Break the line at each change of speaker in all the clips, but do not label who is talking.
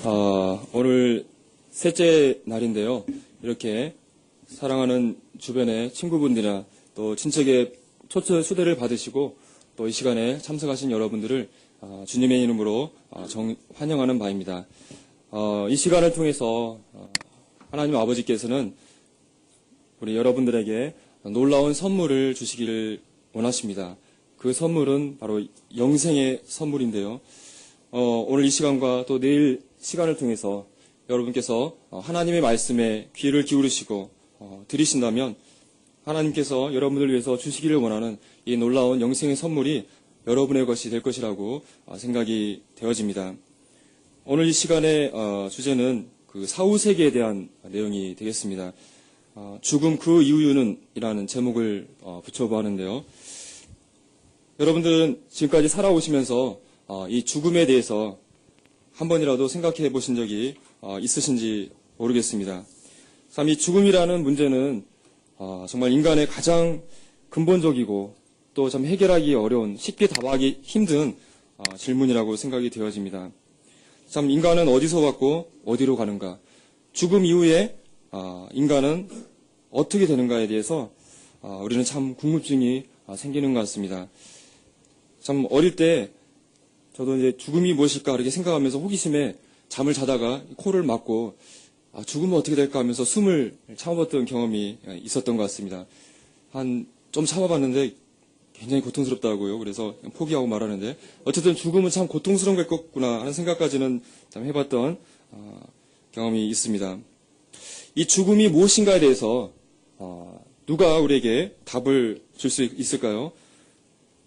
오늘 셋째 날인데요. 이렇게 사랑하는 주변의 친구분들이나 또 친척의 초대를 받으시고 또 이 시간에 참석하신 여러분들을 주님의 이름으로 환영하는 바입니다. 이 시간을 통해서 하나님 아버지께서는 우리 여러분들에게 놀라운 선물을 주시기를 원하십니다. 그 선물은 바로 영생의 선물인데요. 오늘 이 시간과 또 내일 시간을 통해서 여러분께서 하나님의 말씀에 귀를 기울이시고 들으신다면 하나님께서 여러분들을 위해서 주시기를 원하는 이 놀라운 영생의 선물이 여러분의 것이 될 것이라고 생각이 되어집니다. 오늘 이 시간의 주제는 그 사후세계에 대한 내용이 되겠습니다. 죽음 그 이유는 이라는 제목을 붙여보았는데요. 여러분들은 지금까지 살아오시면서 이 죽음에 대해서 한 번이라도 생각해 보신 적이 있으신지 모르겠습니다. 참 이 죽음이라는 문제는 정말 인간의 가장 근본적이고 또 참 해결하기 어려운, 쉽게 답하기 힘든 질문이라고 생각이 되어집니다. 참 인간은 어디서 왔고 어디로 가는가, 죽음 이후에 인간은 어떻게 되는가에 대해서 우리는 참 궁금증이 생기는 것 같습니다. 참 어릴 때 저도 이제 죽음이 무엇일까 이렇게 생각하면서 호기심에 잠을 자다가 코를 막고 죽으면 어떻게 될까 하면서 숨을 참아봤던 경험이 있었던 것 같습니다. 좀 참아봤는데 굉장히 고통스럽다고요. 그래서 포기하고 말하는데 어쨌든 죽음은 참 고통스러운 거겠구나 하는 생각까지는 참 해봤던 경험이 있습니다. 이 죽음이 무엇인가에 대해서 누가 우리에게 답을 줄 수 있을까요?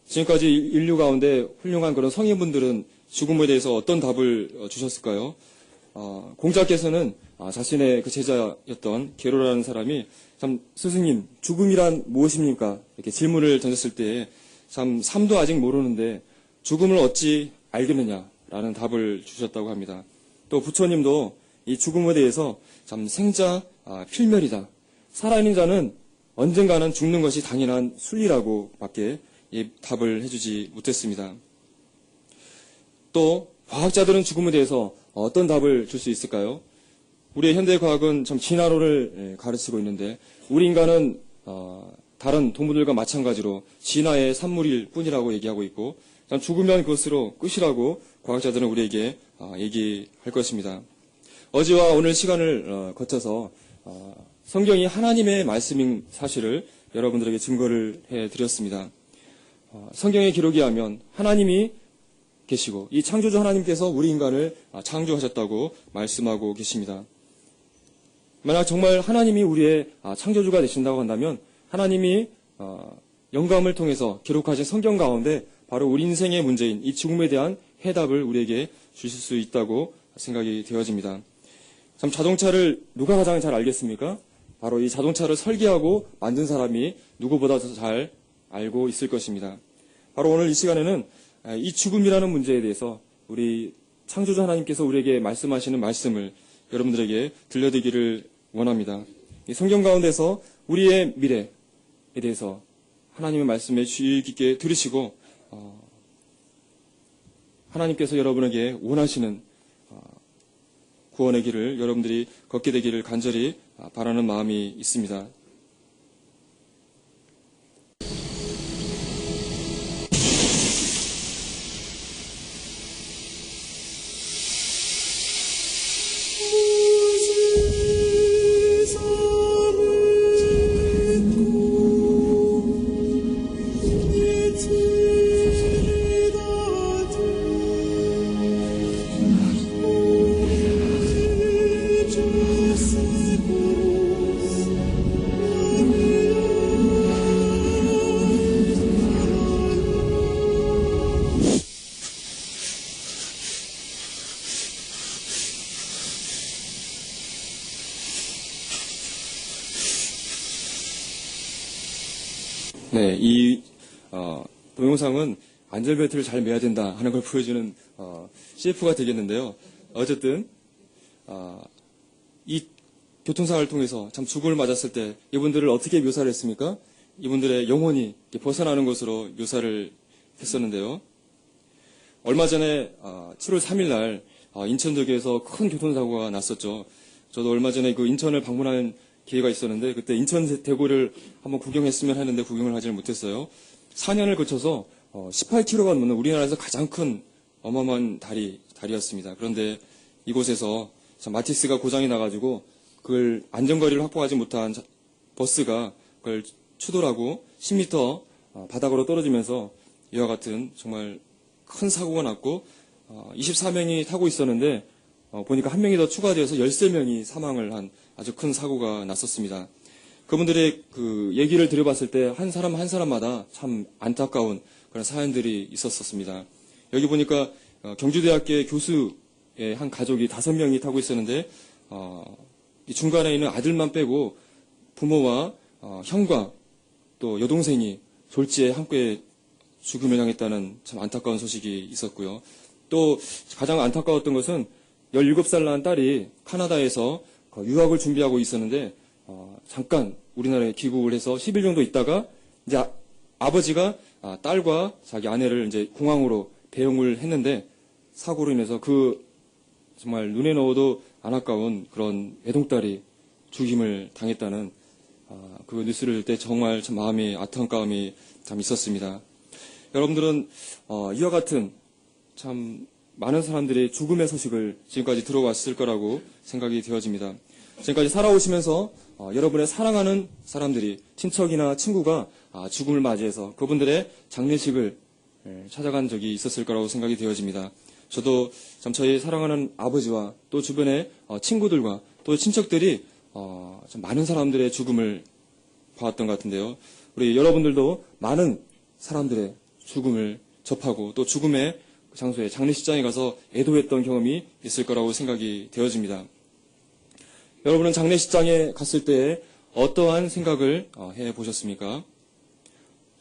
지금까지 인류 가운데 훌륭한 그런 성인분들은 죽음에 대해서 어떤 답을 주셨을까요? 공자께서는 자신의 그 제자였던 게로라는 사람이 참 스승님, 죽음이란 무엇입니까? 이렇게 질문을 던졌을 때 참 삶도 아직 모르는데 죽음을 어찌 알겠느냐라는 답을 주셨다고 합니다. 또 부처님도 이 죽음에 대해서 참 생자 필멸이다. 살아있는 자는 언젠가는 죽는 것이 당연한 순리라고 밖에 답을 해주지 못했습니다. 또 과학자들은 죽음에 대해서 어떤 답을 줄 수 있을까요? 우리의 현대 과학은 참 진화론을 가르치고 있는데 우리 인간은 다른 동물들과 마찬가지로 진화의 산물일 뿐이라고 얘기하고 있고 죽으면 그것으로 끝이라고 과학자들은 우리에게 얘기할 것입니다. 어제와 오늘 시간을 거쳐서 성경이 하나님의 말씀인 사실을 여러분들에게 증거를 해드렸습니다. 성경의 기록에 하면 하나님이 계시고 이 창조주 하나님께서 우리 인간을 창조하셨다고 말씀하고 계십니다. 만약 정말 하나님이 우리의 창조주가 되신다고 한다면 하나님이 영감을 통해서 기록하신 성경 가운데 바로 우리 인생의 문제인 이 죽음에 대한 해답을 우리에게 주실 수 있다고 생각이 되어집니다. 참 자동차를 누가 가장 잘 알겠습니까? 바로 이 자동차를 설계하고 만든 사람이 누구보다 더 잘 알고 있을 것입니다. 바로 오늘 이 시간에는 이 죽음이라는 문제에 대해서 우리 창조주 하나님께서 우리에게 말씀하시는 말씀을 여러분들에게 들려드리기를 원합니다. 이 성경 가운데서 우리의 미래에 대해서 하나님의 말씀에 주의 깊게 들으시고 하나님께서 여러분에게 원하시는 구원의 길을 여러분들이 걷게 되기를 간절히 바라는 마음이 있습니다. 네, 이 동영상은 안전벨트를 잘 매야 된다 하는 걸 보여주는 CF가 되겠는데요. 어쨌든 이 교통사고를 통해서 참 죽음을 맞았을 때 이분들을 어떻게 묘사를 했습니까? 이분들의 영혼이 벗어나는 것으로 묘사를 했었는데요. 얼마 전에 7월 3일 날 인천역에서 큰 교통사고가 났었죠. 저도 얼마 전에 그 인천을 방문한 기회가 있었는데 그때 인천 대구를 한번 구경했으면 하는데 구경을 하지를 못했어요. 4년을 거쳐서 18km가 넘는 우리나라에서 가장 큰 어마어마한 다리였습니다. 그런데 이곳에서 마티스가 고장이 나가지고 그걸 안전거리를 확보하지 못한 버스가 그걸 추돌하고 10m 바닥으로 떨어지면서 이와 같은 정말 큰 사고가 났고 24명이 타고 있었는데 보니까 한 명이 더 추가되어서 13명이 사망을 한 아주 큰 사고가 났었습니다. 그분들의 그 얘기를 들어봤을 때 한 사람 한 사람마다 참 안타까운 그런 사연들이 있었습니다. 여기 보니까 경주대학교 교수의 한 가족이 5명이 타고 있었는데 이 중간에 있는 아들만 빼고 부모와 형과 또 여동생이 졸지에 함께 죽음을 향했다는 참 안타까운 소식이 있었고요. 또 가장 안타까웠던 것은 17살 난 딸이 카나다에서 유학을 준비하고 있었는데 잠깐 우리나라에 귀국을 해서 10일 정도 있다가 이제 아버지가 딸과 자기 아내를 이제 공항으로 배웅을 했는데 사고로 인해서 그 정말 눈에 넣어도 안타까운 그런 외동딸이 죽임을 당했다는 그 뉴스를 들 때 정말 참 마음이 안타까움이 참 있었습니다. 여러분들은 이와 같은 참 많은 사람들이 죽음의 소식을 지금까지 들어왔을 거라고 생각이 되어집니다. 지금까지 살아오시면서 여러분의 사랑하는 사람들이 친척이나 친구가 죽음을 맞이해서 그분들의 장례식을 찾아간 적이 있었을 거라고 생각이 되어집니다. 저도 참 저희 사랑하는 아버지와 또 주변의 친구들과 또 친척들이 참 많은 사람들의 죽음을 봐왔던 것 같은데요. 우리 여러분들도 많은 사람들의 죽음을 접하고 또 죽음의 장소에 장례식장에 가서 애도했던 경험이 있을 거라고 생각이 되어집니다. 여러분은 장례식장에 갔을 때 어떠한 생각을 해보셨습니까?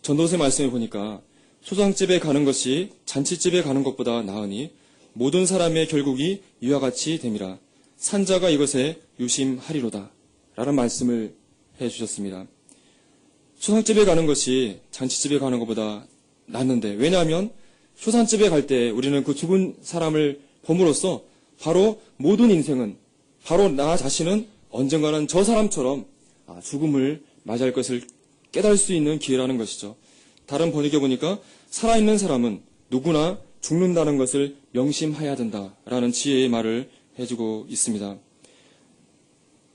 전도서의 말씀을 보니까 소장집에 가는 것이 잔치집에 가는 것보다 나으니 모든 사람의 결국이 이와 같이 됨이라. 산자가 이것에 유심하리로다. 라는 말씀을 해주셨습니다. 소장집에 가는 것이 잔치집에 가는 것보다 낫는데 왜냐하면 소산집에 갈 때 우리는 그 죽은 사람을 봄으로써 바로 모든 인생은 바로 나 자신은 언젠가는 저 사람처럼 죽음을 맞이할 것을 깨달을 수 있는 기회라는 것이죠. 다른 번역에 보니까 살아있는 사람은 누구나 죽는다는 것을 명심해야 된다라는 지혜의 말을 해주고 있습니다.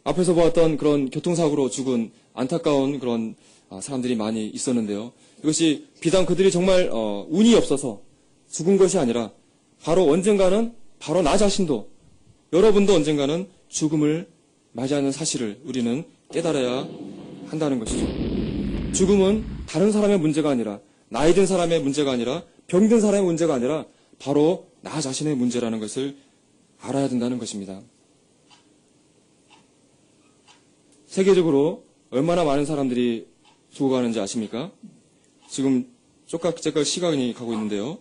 앞에서 보았던 그런 교통사고로 죽은 안타까운 그런 사람들이 많이 있었는데요. 이것이 비단 그들이 정말 운이 없어서 죽은 것이 아니라 바로 언젠가는 바로 나 자신도 여러분도 언젠가는 죽음을 맞이하는 사실을 우리는 깨달아야 한다는 것이죠. 죽음은 다른 사람의 문제가 아니라 나이 든 사람의 문제가 아니라 병든 사람의 문제가 아니라 바로 나 자신의 문제라는 것을 알아야 된다는 것입니다. 세계적으로 얼마나 많은 사람들이 죽어가는지 아십니까? 지금 쪽각짝각 시간이 가고 있는데요.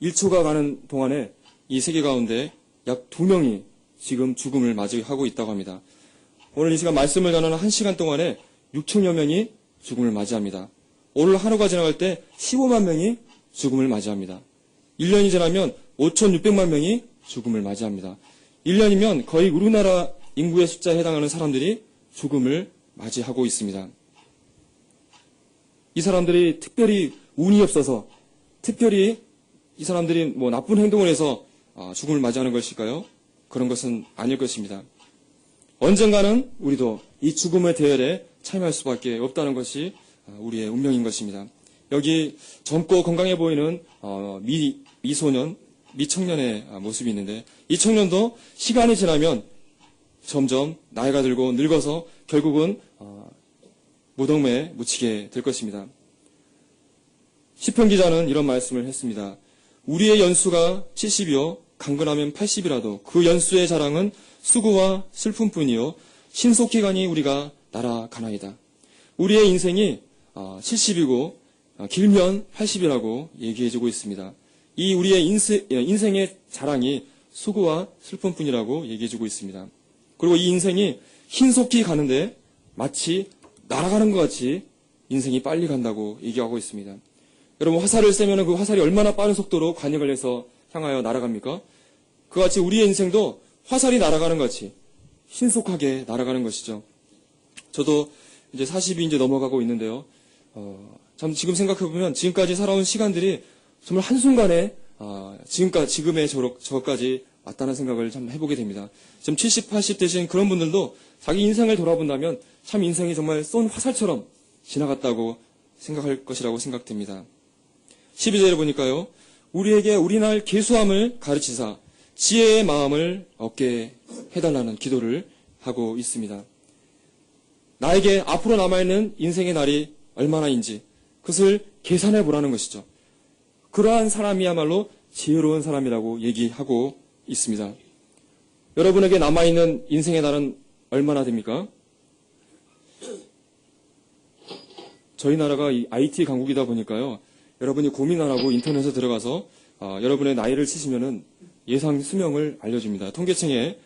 1초가 가는 동안에 이 세계 가운데 약 2명이 지금 죽음을 맞이하고 있다고 합니다. 오늘 이 시간 말씀을 나누는 1시간 동안에 6천여 명이 죽음을 맞이합니다. 오늘 하루가 지나갈 때 15만 명이 죽음을 맞이합니다. 1년이 지나면 5,600만 명이 죽음을 맞이합니다. 1년이면 거의 우리나라 인구의 숫자에 해당하는 사람들이 죽음을 맞이하고 있습니다. 이 사람들이 특별히 운이 없어서 특별히 이 사람들이 뭐 나쁜 행동을 해서 죽음을 맞이하는 것일까요? 그런 것은 아닐 것입니다. 언젠가는 우리도 이 죽음의 대열에 참여할 수밖에 없다는 것이 우리의 운명인 것입니다. 여기 젊고 건강해 보이는 미소년, 미청년의 모습이 있는데 이 청년도 시간이 지나면 점점 나이가 들고 늙어서 결국은 무덤에 묻히게 될 것입니다. 시편 기자는 이런 말씀을 했습니다. 우리의 연수가 70이요 강건하면 80이라도 그 연수의 자랑은 수고와 슬픔뿐이요 신속히 가니 우리가 날아가나이다. 우리의 인생이 70이고 길면 80이라고 얘기해주고 있습니다. 이 우리의 인생의 자랑이 수고와 슬픔뿐이라고 얘기해주고 있습니다. 그리고 이 인생이 신속히 가는데 마치 날아가는 것 같이 인생이 빨리 간다고 얘기하고 있습니다. 여러분 화살을 쐬면 그 화살이 얼마나 빠른 속도로 관역을 해서 향하여 날아갑니까? 그같이 우리의 인생도 화살이 날아가는 것 같이 신속하게 날아가는 것이죠. 저도 이제 40이 이제 넘어가고 있는데요. 참 지금 생각해보면 지금까지 살아온 시간들이 정말 한순간에 지금의 저것까지 왔다는 생각을 참 해보게 됩니다. 지금 70, 80 되신 그런 분들도 자기 인생을 돌아본다면 참 인생이 정말 쏜 화살처럼 지나갔다고 생각할 것이라고 생각됩니다. 12절에 보니까요. 우리에게 우리날 계수함을 가르치사 지혜의 마음을 얻게 해달라는 기도를 하고 있습니다. 나에게 앞으로 남아있는 인생의 날이 얼마나인지 그것을 계산해 보라는 것이죠. 그러한 사람이야말로 지혜로운 사람이라고 얘기하고 있습니다. 여러분에게 남아있는 인생의 날은 얼마나 됩니까? 저희 나라가 이 IT 강국이다 보니까요. 여러분이 고민 안 하고 인터넷에 들어가서 여러분의 나이를 치시면은 예상 수명을 알려줍니다. 통계청에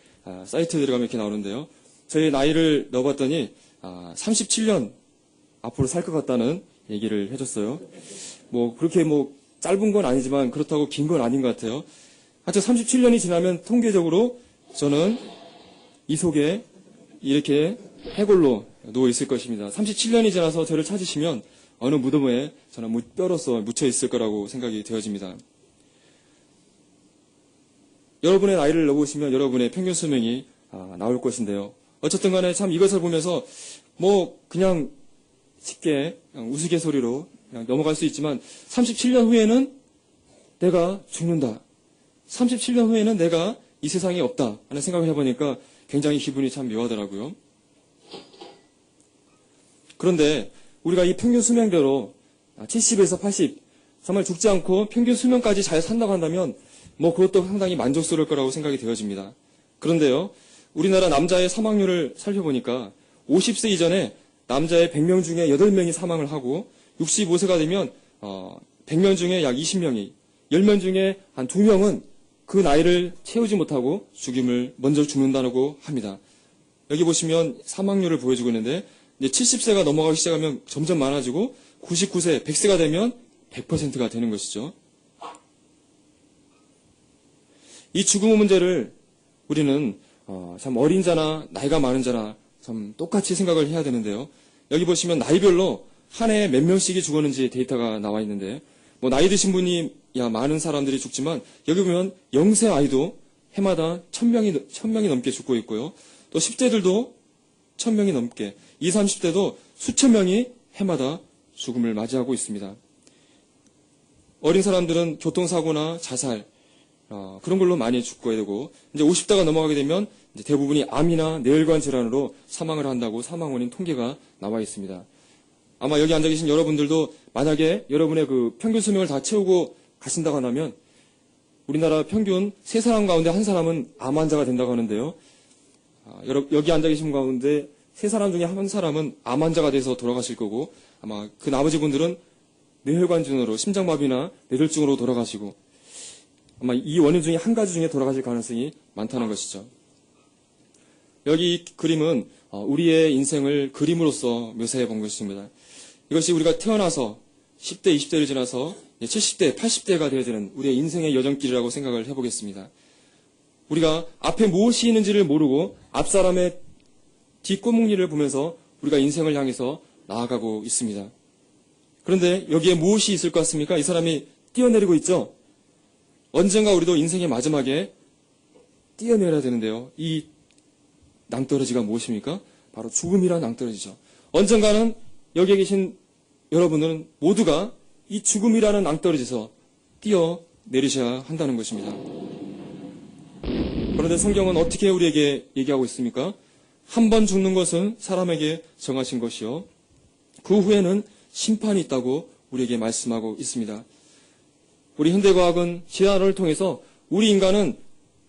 사이트에 들어가면 이렇게 나오는데요. 저희 나이를 넣어봤더니 37년 앞으로 살 것 같다는 얘기를 해줬어요. 그렇게 짧은 건 아니지만 그렇다고 긴 건 아닌 것 같아요. 하여튼 37년이 지나면 통계적으로 저는 이 속에 이렇게 해골로 누워 있을 것입니다. 37년이 지나서 저를 찾으시면 어느 무덤에 저는 뼈로서 묻혀 있을 거라고 생각이 되어집니다. 여러분의 나이를 넣어보시면 여러분의 평균 수명이 나올 것인데요. 어쨌든 간에 참 이것을 보면서 그냥 쉽게 그냥 우스갯소리로 그냥 넘어갈 수 있지만 37년 후에는 내가 죽는다. 37년 후에는 내가 이 세상에 없다 하는 생각을 해보니까 굉장히 기분이 참 묘하더라고요. 그런데 우리가 이 평균 수명대로 70에서 80 정말 죽지 않고 평균 수명까지 잘 산다고 한다면 그것도 상당히 만족스러울 거라고 생각이 되어집니다. 그런데요. 우리나라 남자의 사망률을 살펴보니까 50세 이전에 남자의 100명 중에 8명이 사망을 하고 65세가 되면 100명 중에 약 20명이 10명 중에 한 2명은 그 나이를 채우지 못하고 먼저 죽는다고 합니다. 여기 보시면 사망률을 보여주고 있는데 이제 70세가 넘어가기 시작하면 점점 많아지고 99세, 100세가 되면 100%가 되는 것이죠. 이 죽음의 문제를 우리는 참 어린 자나 나이가 많은 자나 참 똑같이 생각을 해야 되는데요. 여기 보시면 나이별로 한 해에 몇 명씩이 죽었는지 데이터가 나와 있는데 나이 드신 분이 많은 사람들이 죽지만 여기 보면 0세 아이도 해마다 1000명이 넘게 죽고 있고요. 또 10대들도 1000명이 넘게 20, 30대도 수천 명이 해마다 죽음을 맞이하고 있습니다. 어린 사람들은 교통사고나 자살 그런 걸로 많이 죽게 되고 이제 50대가 넘어가게 되면 이제 대부분이 암이나 뇌혈관 질환으로 사망을 한다고 사망 원인 통계가 나와 있습니다. 아마 여기 앉아 계신 여러분들도 만약에 여러분의 그 평균 수명을 다 채우고 가신다고 하면 우리나라 평균 3사람 가운데 1사람은 암 환자가 된다고 하는데요. 여기 앉아 계신 가운데 3사람 중에 1사람은 암 환자가 돼서 돌아가실 거고 아마 그 나머지 분들은 뇌혈관 질환으로 심장마비나 뇌졸중으로 돌아가시고 아마 이 원인 중에 한 가지 중에 돌아가실 가능성이 많다는 것이죠. 여기 이 그림은 우리의 인생을 그림으로써 묘사해 본 것입니다. 이것이 우리가 태어나서 10대, 20대를 지나서 70대, 80대가 되어지는 우리의 인생의 여정길이라고 생각을 해보겠습니다. 우리가 앞에 무엇이 있는지를 모르고 앞사람의 뒷골목리를 보면서 우리가 인생을 향해서 나아가고 있습니다. 그런데 여기에 무엇이 있을 것 같습니까? 이 사람이 뛰어내리고 있죠? 언젠가 우리도 인생의 마지막에 뛰어내려야 되는데요. 이 낭떠러지가 무엇입니까? 바로 죽음이란 낭떠러지죠. 언젠가는 여기에 계신 여러분들은 모두가 이 죽음이라는 낭떠러지에서 뛰어내리셔야 한다는 것입니다. 그런데 성경은 어떻게 우리에게 얘기하고 있습니까? 한 번 죽는 것은 사람에게 정하신 것이요. 그 후에는 심판이 있다고 우리에게 말씀하고 있습니다. 우리 현대과학은 진화론을 통해서 우리 인간은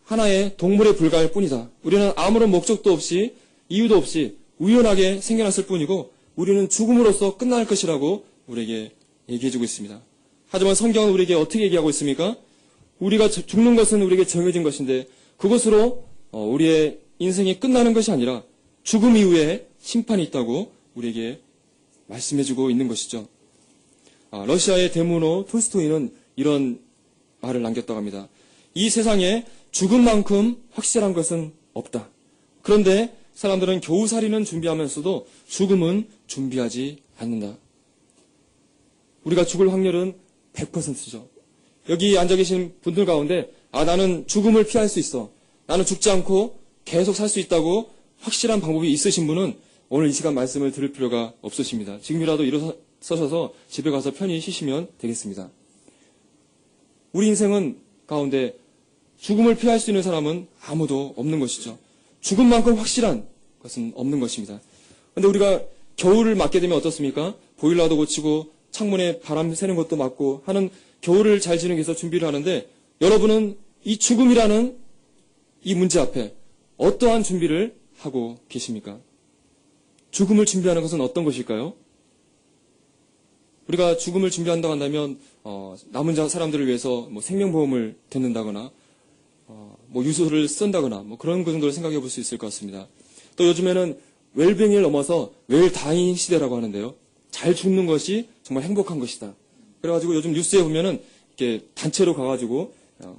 하나의 동물에 불과할 뿐이다. 우리는 아무런 목적도 없이 이유도 없이 우연하게 생겨났을 뿐이고 우리는 죽음으로써 끝날 것이라고 우리에게 얘기해주고 있습니다. 하지만 성경은 우리에게 어떻게 얘기하고 있습니까? 우리가 죽는 것은 우리에게 정해진 것인데 그것으로 우리의 인생이 끝나는 것이 아니라 죽음 이후에 심판이 있다고 우리에게 말씀해주고 있는 것이죠. 러시아의 대문호 톨스토이는 이런 말을 남겼다고 합니다. 이 세상에 죽음만큼 확실한 것은 없다. 그런데 사람들은 겨우살이는 준비하면서도 죽음은 준비하지 않는다. 우리가 죽을 확률은 100%죠. 여기 앉아 계신 분들 가운데 나는 죽음을 피할 수 있어. 나는 죽지 않고 계속 살 수 있다고 확실한 방법이 있으신 분은 오늘 이 시간 말씀을 들을 필요가 없으십니다. 지금이라도 일어서셔서 집에 가서 편히 쉬시면 되겠습니다. 우리 인생은 가운데 죽음을 피할 수 있는 사람은 아무도 없는 것이죠. 죽음만큼 확실한 것은 없는 것입니다. 그런데 우리가 겨울을 맞게 되면 어떻습니까? 보일러도 고치고 창문에 바람 새는 것도 막고 하는 겨울을 잘 지내기 위해서 준비를 하는데 여러분은 이 죽음이라는 이 문제 앞에 어떠한 준비를 하고 계십니까? 죽음을 준비하는 것은 어떤 것일까요? 우리가 죽음을 준비한다고 한다면 남은 사람들을 위해서 생명보험을 듣는다거나 유서를 쓴다거나 그런 그 정도를 생각해 볼 수 있을 것 같습니다. 또 요즘에는 웰빙을 넘어서 웰다잉 시대라고 하는데요. 잘 죽는 것이 정말 행복한 것이다. 그래가지고 요즘 뉴스에 보면은 이렇게 단체로 가가지고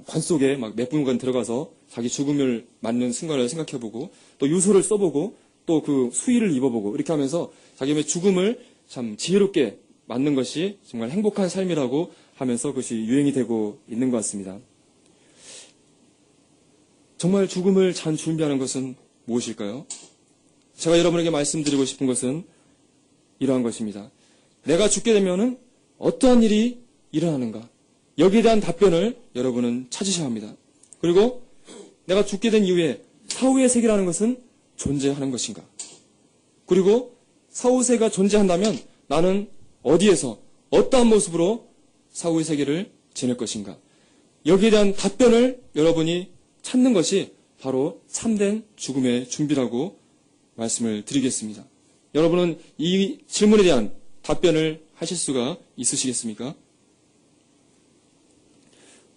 관 속에 몇 분간 들어가서 자기 죽음을 맞는 순간을 생각해보고 또 유서를 써보고 또 그 수의를 입어보고 이렇게 하면서 자기의 죽음을 참 지혜롭게 맞는 것이 정말 행복한 삶이라고 하면서 그것이 유행이 되고 있는 것 같습니다. 정말 죽음을 잘 준비하는 것은 무엇일까요? 제가 여러분에게 말씀드리고 싶은 것은 이러한 것입니다. 내가 죽게 되면은 어떠한 일이 일어나는가? 여기에 대한 답변을 여러분은 찾으셔야 합니다. 그리고 내가 죽게 된 이후에 사후의 세계라는 것은 존재하는 것인가? 그리고 사후 세계가 존재한다면 나는 어디에서 어떠한 모습으로 사후의 세계를 지낼 것인가? 여기에 대한 답변을 여러분이 찾는 것이 바로 참된 죽음의 준비라고 말씀을 드리겠습니다. 여러분은 이 질문에 대한 답변을 하실 수가 있으시겠습니까?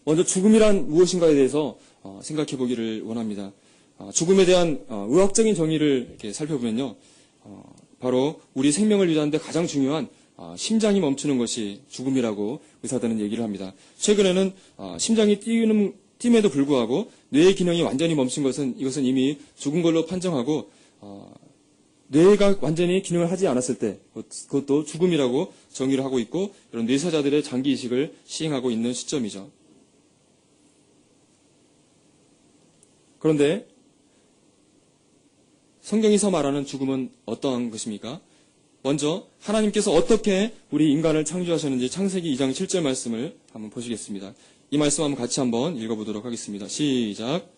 먼저 죽음이란 무엇인가에 대해서 생각해 보기를 원합니다. 죽음에 대한 의학적인 정의를 이렇게 살펴보면요. 바로 우리 생명을 유지하는 데 가장 중요한 심장이 멈추는 것이 죽음이라고 의사들은 얘기를 합니다. 최근에는 심장이 뜀에도 불구하고 뇌의 기능이 완전히 멈춘 것은 이것은 이미 죽은 걸로 판정하고 뇌가 완전히 기능을 하지 않았을 때 그것도 죽음이라고 정의를 하고 있고 이런 뇌사자들의 장기 이식을 시행하고 있는 시점이죠. 그런데 성경에서 말하는 죽음은 어떠한 것입니까? 먼저 하나님께서 어떻게 우리 인간을 창조하셨는지 창세기 2장 7절 말씀을 한번 보시겠습니다. 이 말씀 한번 같이 한번 읽어보도록 하겠습니다. 시작.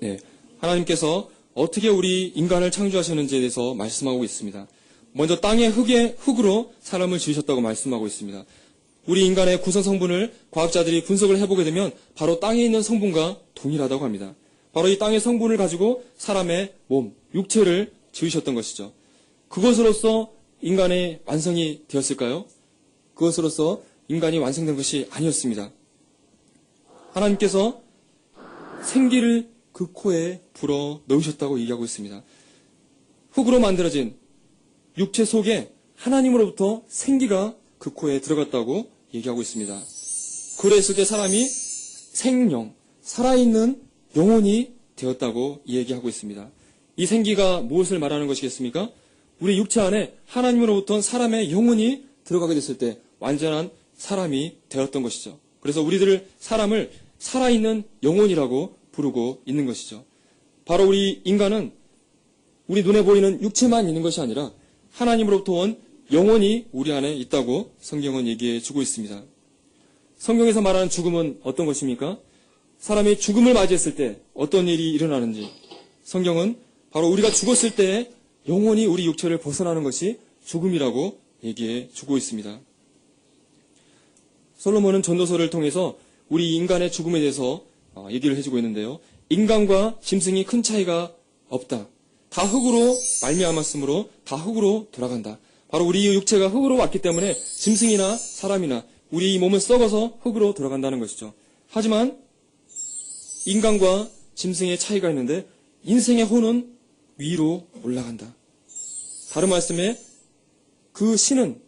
네, 하나님께서 어떻게 우리 인간을 창조하셨는지에 대해서 말씀하고 있습니다. 먼저 땅의 흙으로 사람을 지으셨다고 말씀하고 있습니다. 우리 인간의 구성 성분을 과학자들이 분석을 해보게 되면 바로 땅에 있는 성분과 동일하다고 합니다. 바로 이 땅의 성분을 가지고 사람의 몸, 육체를 지으셨던 것이죠. 그것으로서 인간의 완성이 되었을까요? 그것으로서 인간이 완성된 것이 아니었습니다. 하나님께서 생기를 그 코에 불어 넣으셨다고 얘기하고 있습니다. 흙으로 만들어진 육체 속에 하나님으로부터 생기가 그 코에 들어갔다고 얘기하고 있습니다. 그랬을 때 사람이 생명, 살아있는 영혼이 되었다고 얘기하고 있습니다. 이 생기가 무엇을 말하는 것이겠습니까? 우리 육체 안에 하나님으로부터 사람의 영혼이 들어가게 됐을 때 완전한 사람이 되었던 것이죠. 그래서 우리들을 사람을 살아있는 영혼이라고 부르고 있는 것이죠. 바로 우리 인간은 우리 눈에 보이는 육체만 있는 것이 아니라 하나님으로부터 온 영혼이 우리 안에 있다고 성경은 얘기해 주고 있습니다. 성경에서 말하는 죽음은 어떤 것입니까? 사람이 죽음을 맞이했을 때 어떤 일이 일어나는지 성경은 바로 우리가 죽었을 때 영혼이 우리 육체를 벗어나는 것이 죽음이라고 얘기해 주고 있습니다. 솔로몬은 전도서를 통해서 우리 인간의 죽음에 대해서 얘기를 해주고 있는데요. 인간과 짐승이 큰 차이가 없다. 다 흙으로 말미암았으므로 다 흙으로 돌아간다. 바로 우리 육체가 흙으로 왔기 때문에 짐승이나 사람이나 우리 몸은 썩어서 흙으로 돌아간다는 것이죠. 하지만 인간과 짐승의 차이가 있는데 인생의 혼은 위로 올라간다. 다른 말씀에 그 신은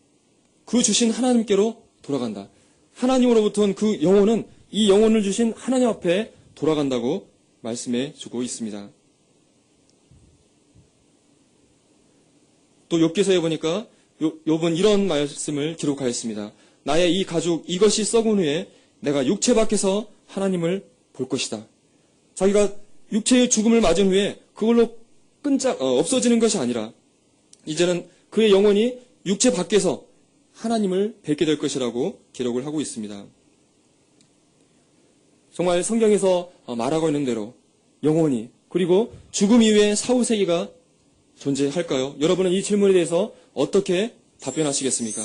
그 주신 하나님께로 돌아간다. 하나님으로부터 온 그 영혼은 이 영혼을 주신 하나님 앞에 돌아간다고 말씀해 주고 있습니다. 또 욥기서에 보니까 욥은 이런 말씀을 기록하였습니다. 나의 이 가죽 이것이 썩은 후에 내가 육체 밖에서 하나님을 볼 것이다. 자기가 육체의 죽음을 맞은 후에 그걸로 없어지는 것이 아니라 이제는 그의 영혼이 육체 밖에서 하나님을 뵙게 될 것이라고 기록을 하고 있습니다. 정말 성경에서 말하고 있는 대로 영혼이 그리고 죽음 이후에 사후세계가 존재할까요? 여러분은 이 질문에 대해서 어떻게 답변하시겠습니까?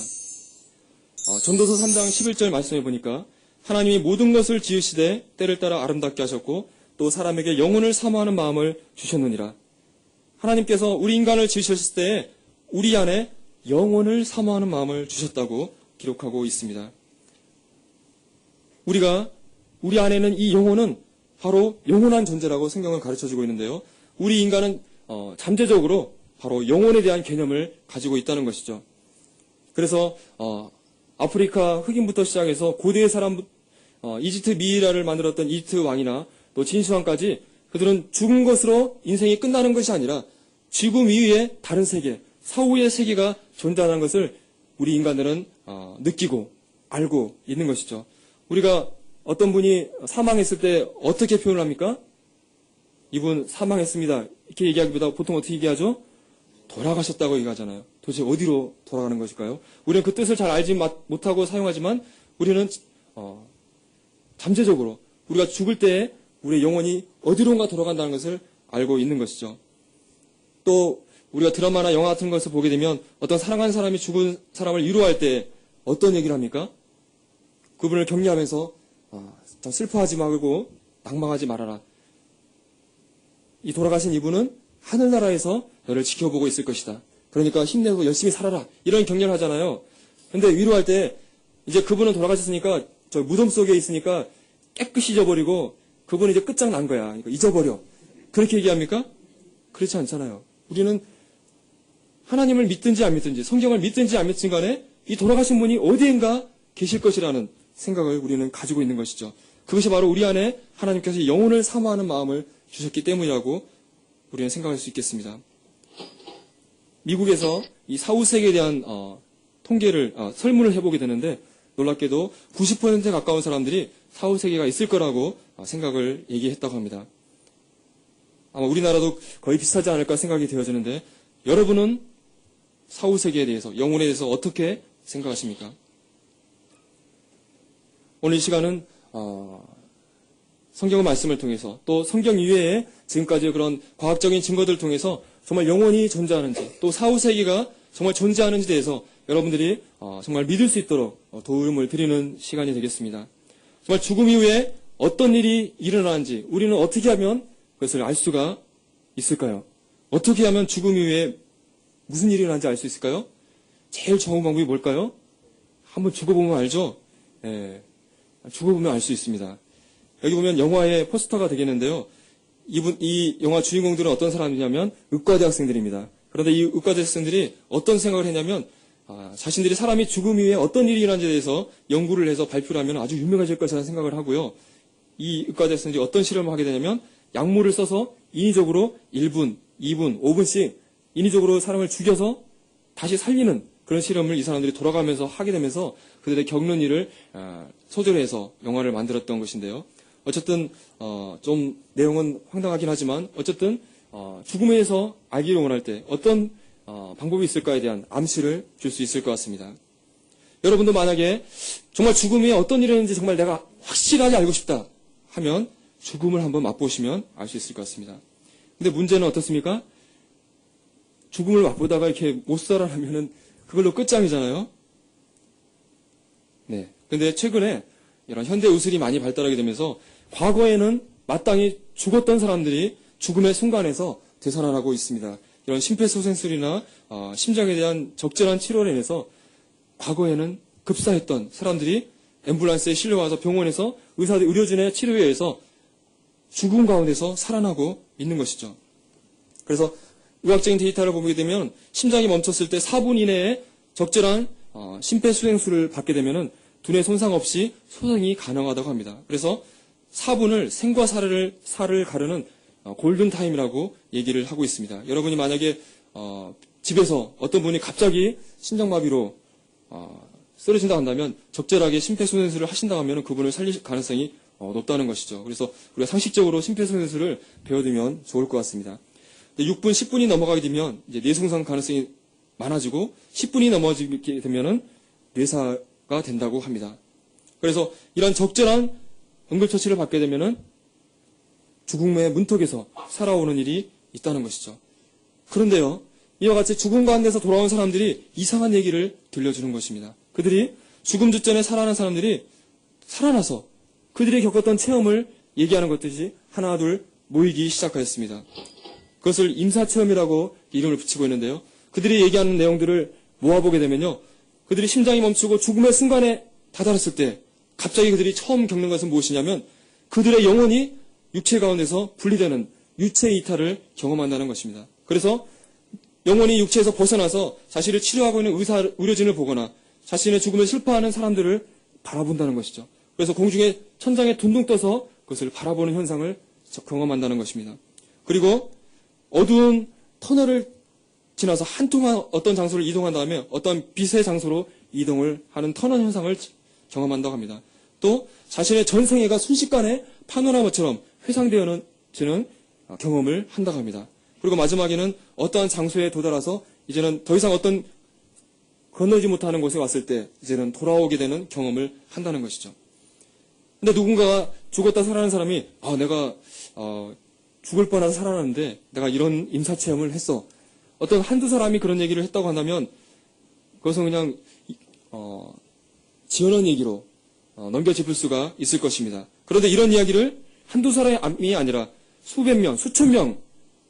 전도서 3장 11절 말씀해 보니까 하나님이 모든 것을 지으시되 때를 따라 아름답게 하셨고 또 사람에게 영혼을 사모하는 마음을 주셨느니라. 하나님께서 우리 인간을 지으셨을 때 우리 안에 영혼을 사모하는 마음을 주셨다고 기록하고 있습니다. 우리 안에는 이 영혼은 바로 영원한 존재라고 성경은 가르쳐주고 있는데요. 우리 인간은 잠재적으로 바로 영혼에 대한 개념을 가지고 있다는 것이죠. 그래서 아프리카 흑인부터 시작해서 고대의 사람, 이집트 미이라를 만들었던 이집트 왕이나 또 진시황까지 그들은 죽은 것으로 인생이 끝나는 것이 아니라 죽음 이후에 다른 세계, 사후의 세계가 존재하는 것을 우리 인간들은 느끼고 알고 있는 것이죠. 우리가 어떤 분이 사망했을 때 어떻게 표현을 합니까? 이분 사망했습니다. 이렇게 얘기하기보다 보통 어떻게 얘기하죠? 돌아가셨다고 얘기하잖아요. 도대체 어디로 돌아가는 것일까요? 우리는 그 뜻을 잘 알지 못하고 사용하지만 우리는 잠재적으로 우리가 죽을 때 우리의 영혼이 어디론가 돌아간다는 것을 알고 있는 것이죠. 또 우리가 드라마나 영화 같은 것을 보게 되면 어떤 사랑하는 사람이 죽은 사람을 위로할 때 어떤 얘기를 합니까? 그분을 격려하면서 슬퍼하지 말고 낭망하지 말아라. 이 돌아가신 이분은 하늘나라에서 너를 지켜보고 있을 것이다. 그러니까 힘내고 열심히 살아라. 이런 격려를 하잖아요. 근데 위로할 때 이제 그분은 돌아가셨으니까 저 무덤 속에 있으니까 깨끗이 잊어버리고 그분은 이제 끝장난 거야. 그러니까 잊어버려. 그렇게 얘기합니까? 그렇지 않잖아요. 우리는 하나님을 믿든지 안 믿든지 성경을 믿든지 안 믿든지 간에 이 돌아가신 분이 어디인가 계실 것이라는 생각을 우리는 가지고 있는 것이죠. 그것이 바로 우리 안에 하나님께서 영혼을 사모하는 마음을 주셨기 때문이라고 우리는 생각할 수 있겠습니다. 미국에서 이 사후세계에 대한 설문을 해보게 되는데 놀랍게도 90%에 가까운 사람들이 사후세계가 있을 거라고 생각을 얘기했다고 합니다. 아마 우리나라도 거의 비슷하지 않을까 생각이 되어지는데 여러분은 사후세계에 대해서 영혼에 대해서 어떻게 생각하십니까? 오늘 이 시간은 성경의 말씀을 통해서 또 성경 이외에 지금까지 그런 과학적인 증거들을 통해서 정말 영혼이 존재하는지 또 사후세계가 정말 존재하는지에 대해서 여러분들이 정말 믿을 수 있도록 도움을 드리는 시간이 되겠습니다. 정말 죽음 이후에 어떤 일이 일어나는지 우리는 어떻게 하면 그것을 알 수가 있을까요? 어떻게 하면 죽음 이후에 무슨 일이 일어나는지 알 수 있을까요? 제일 좋은 방법이 뭘까요? 한번 죽어보면 알죠? 예, 죽어보면 알 수 있습니다. 여기 보면 영화의 포스터가 되겠는데요. 이 영화 주인공들은 어떤 사람이냐면 의과대 학생들입니다. 그런데 이 의과대 학생들이 어떤 생각을 했냐면 자신들이 사람이 죽음 이후에 어떤 일이 일어나는지에 대해서 연구를 해서 발표를 하면 아주 유명해질 것이라는 생각을 하고요. 이 의과대 학생들이 어떤 실험을 하게 되냐면 약물을 써서 인위적으로 1분, 2분, 5분씩 인위적으로 사람을 죽여서 다시 살리는 그런 실험을 이 사람들이 돌아가면서 하게 되면서 그들의 겪는 일을 소재로 해서 영화를 만들었던 것인데요. 어쨌든 좀 내용은 황당하긴 하지만 어쨌든 죽음에 대해서 알기를 원할 때 어떤 방법이 있을까에 대한 암시를 줄 수 있을 것 같습니다. 여러분도 만약에 정말 죽음이 어떤 일이었는지 정말 내가 확실하게 알고 싶다 하면 죽음을 한번 맛보시면 알 수 있을 것 같습니다. 근데 문제는 어떻습니까? 죽음을 맛보다가 이렇게 못 살아나면은 그걸로 끝장이잖아요. 네. 근데 최근에 이런 현대 의술이 많이 발달하게 되면서 과거에는 마땅히 죽었던 사람들이 죽음의 순간에서 되살아나고 있습니다. 이런 심폐소생술이나 심장에 대한 적절한 치료로 인해서 과거에는 급사했던 사람들이 앰뷸런스에 실려와서 병원에서 의료진의 치료에 의해서 죽음 가운데서 살아나고 있는 것이죠. 그래서 의학적인 데이터를 보게 되면 심장이 멈췄을 때 4분 이내에 적절한 심폐소생술을 받게 되면은 두뇌 손상 없이 소생이 가능하다고 합니다. 그래서 4분을 생과 사를 가르는 골든타임이라고 얘기를 하고 있습니다. 여러분이 만약에 집에서 어떤 분이 갑자기 심장마비로 쓰러진다 한다면 적절하게 심폐소생술을 하신다 하면 그분을 살릴 가능성이 높다는 것이죠. 그래서 우리가 상식적으로 심폐소생술을 배워두면 좋을 것 같습니다. 6분, 10분이 넘어가게 되면 이제 뇌손상 가능성이 많아지고 10분이 넘어지게 되면은 뇌사가 된다고 합니다. 그래서 이런 적절한 응급처치를 받게 되면은 죽음의 문턱에서 살아오는 일이 있다는 것이죠. 그런데요, 이와 같이 죽음 가운데서 돌아온 사람들이 이상한 얘기를 들려주는 것입니다. 그들이 죽음 직전에 살아난 사람들이 살아나서 그들이 겪었던 체험을 얘기하는 것들이 하나 둘 모이기 시작하였습니다. 그것을 임사체험이라고 이름을 붙이고 있는데요. 그들이 얘기하는 내용들을 모아보게 되면요. 그들이 심장이 멈추고 죽음의 순간에 다다랐을 때 갑자기 그들이 처음 겪는 것은 무엇이냐면 그들의 영혼이 육체 가운데서 분리되는 유체 이탈을 경험한다는 것입니다. 그래서 영혼이 육체에서 벗어나서 자신을 치료하고 있는 의료진을 보거나 자신의 죽음에 슬퍼하는 사람들을 바라본다는 것이죠. 그래서 공중에 천장에 둥둥 떠서 그것을 바라보는 현상을 경험한다는 것입니다. 그리고 어두운 터널을 지나서 한동안 어떤 장소를 이동한 다음에 어떤 빛의 장소로 이동을 하는 터널 현상을 경험한다고 합니다. 또 자신의 전생애가 순식간에 파노라마처럼 회상되어지는 경험을 한다고 합니다. 그리고 마지막에는 어떠한 장소에 도달해서 이제는 더 이상 어떤 건너지 못하는 곳에 왔을 때 이제는 돌아오게 되는 경험을 한다는 것이죠. 근데 누군가가 죽었다 살아난 사람이 내가 죽을 뻔해서 살아났는데 내가 이런 임사체험을 했어. 어떤 한두 사람이 그런 얘기를 했다고 한다면 그것은 그냥 지어놓은 얘기로 넘겨짚을 수가 있을 것입니다. 그런데 이런 이야기를 한두 사람이 아니라 수백 명, 수천 명이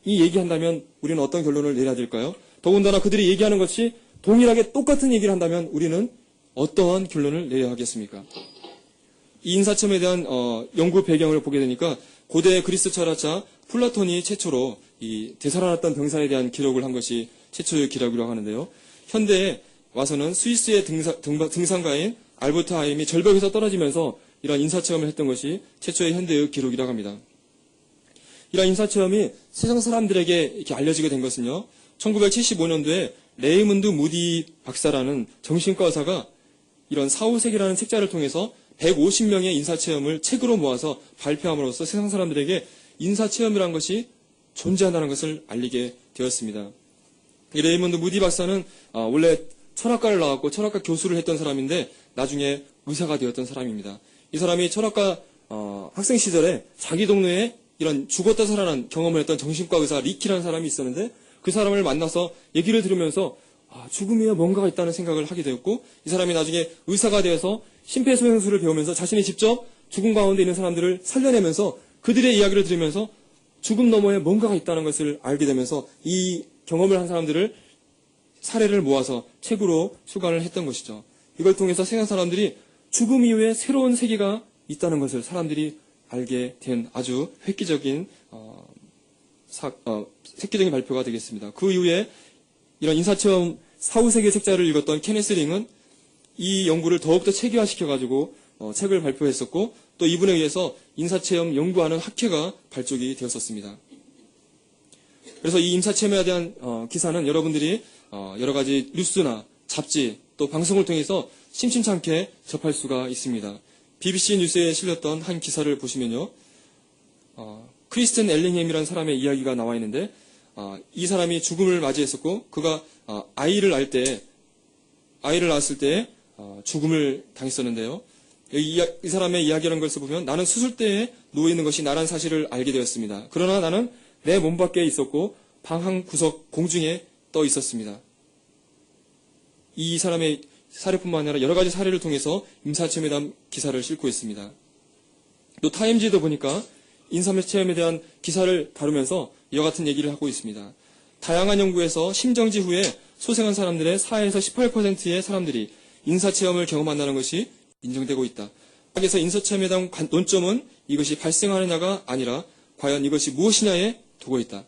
얘기한다면 우리는 어떤 결론을 내려야 될까요? 더군다나 그들이 얘기하는 것이 동일하게 똑같은 얘기를 한다면 우리는 어떠한 결론을 내려야 하겠습니까? 이 인사체험에 대한 연구 배경을 보게 되니까 고대 그리스 철학자 플라톤이 최초로 이 되살아났던 병사에 대한 기록을 한 것이 최초의 기록이라고 하는데요. 현대에 와서는 스위스의 등산가인 알버트 하임이 절벽에서 떨어지면서 이러한 인사체험을 했던 것이 최초의 현대의 기록이라고 합니다. 이러한 인사체험이 세상 사람들에게 이렇게 알려지게 된 것은요. 1975년도에 레이문드 무디 박사라는 정신과 의사가 이런 사후세계라는 책자를 통해서 150명의 인사체험을 책으로 모아서 발표함으로써 세상 사람들에게 인사체험이라는 것이 존재한다는 것을 알리게 되었습니다. 이 레이문드 무디 박사는 원래 철학과를 나왔고 철학과 교수를 했던 사람인데 나중에 의사가 되었던 사람입니다. 이 사람이 철학과 학생 시절에 자기 동네에 이런 죽었다 살아난 경험을 했던 정신과 의사 리키라는 사람이 있었는데 그 사람을 만나서 얘기를 들으면서 죽음이야 뭔가가 있다는 생각을 하게 되었고 이 사람이 나중에 의사가 되어서 심폐소생술을 배우면서 자신이 직접 죽음 가운데 있는 사람들을 살려내면서 그들의 이야기를 들으면서 죽음 너머에 뭔가가 있다는 것을 알게 되면서 이 경험을 한 사람들을 사례를 모아서 책으로出간을 했던 것이죠. 이걸 통해서 세상 사람들이 죽음 이후에 새로운 세계가 있다는 것을 사람들이 알게 된 아주 획기적인 발표가 되겠습니다. 그 이후에 이런 인사체험 사후세계 책자를 읽었던 케네스 링은 이 연구를 더욱더 체계화시켜가지고 책을 발표했었고 또 이분에 의해서 인사체험 연구하는 학회가 발족이 되었었습니다. 그래서 이 인사체험에 대한 기사는 여러분들이 여러 가지 뉴스나 잡지 또 방송을 통해서 심심찮게 접할 수가 있습니다. BBC 뉴스에 실렸던 한 기사를 보시면요. 크리스틴 엘링햄이라는 사람의 이야기가 나와 있는데 이 사람이 죽음을 맞이했었고 그가 아이를 낳았을 때 죽음을 당했었는데요. 이 사람의 이야기라는 것을 보면 나는 수술대에 누워있는 것이 나란 사실을 알게 되었습니다. 그러나 나는 내 몸 밖에 있었고 방 한 구석 공중에 떠 있었습니다. 이 사람의 사례뿐만 아니라 여러 가지 사례를 통해서 임사체험에 대한 기사를 싣고 있습니다. 또 타임지도 보니까 인사체험에 대한 기사를 다루면서 이와 같은 얘기를 하고 있습니다. 다양한 연구에서 심정지 후에 소생한 사람들의 4에서 18%의 사람들이 인사체험을 경험한다는 것이 인정되고 있다. 그래서 인사체험에 대한 논점은 이것이 발생하느냐가 아니라 과연 이것이 무엇이냐에 두고 있다.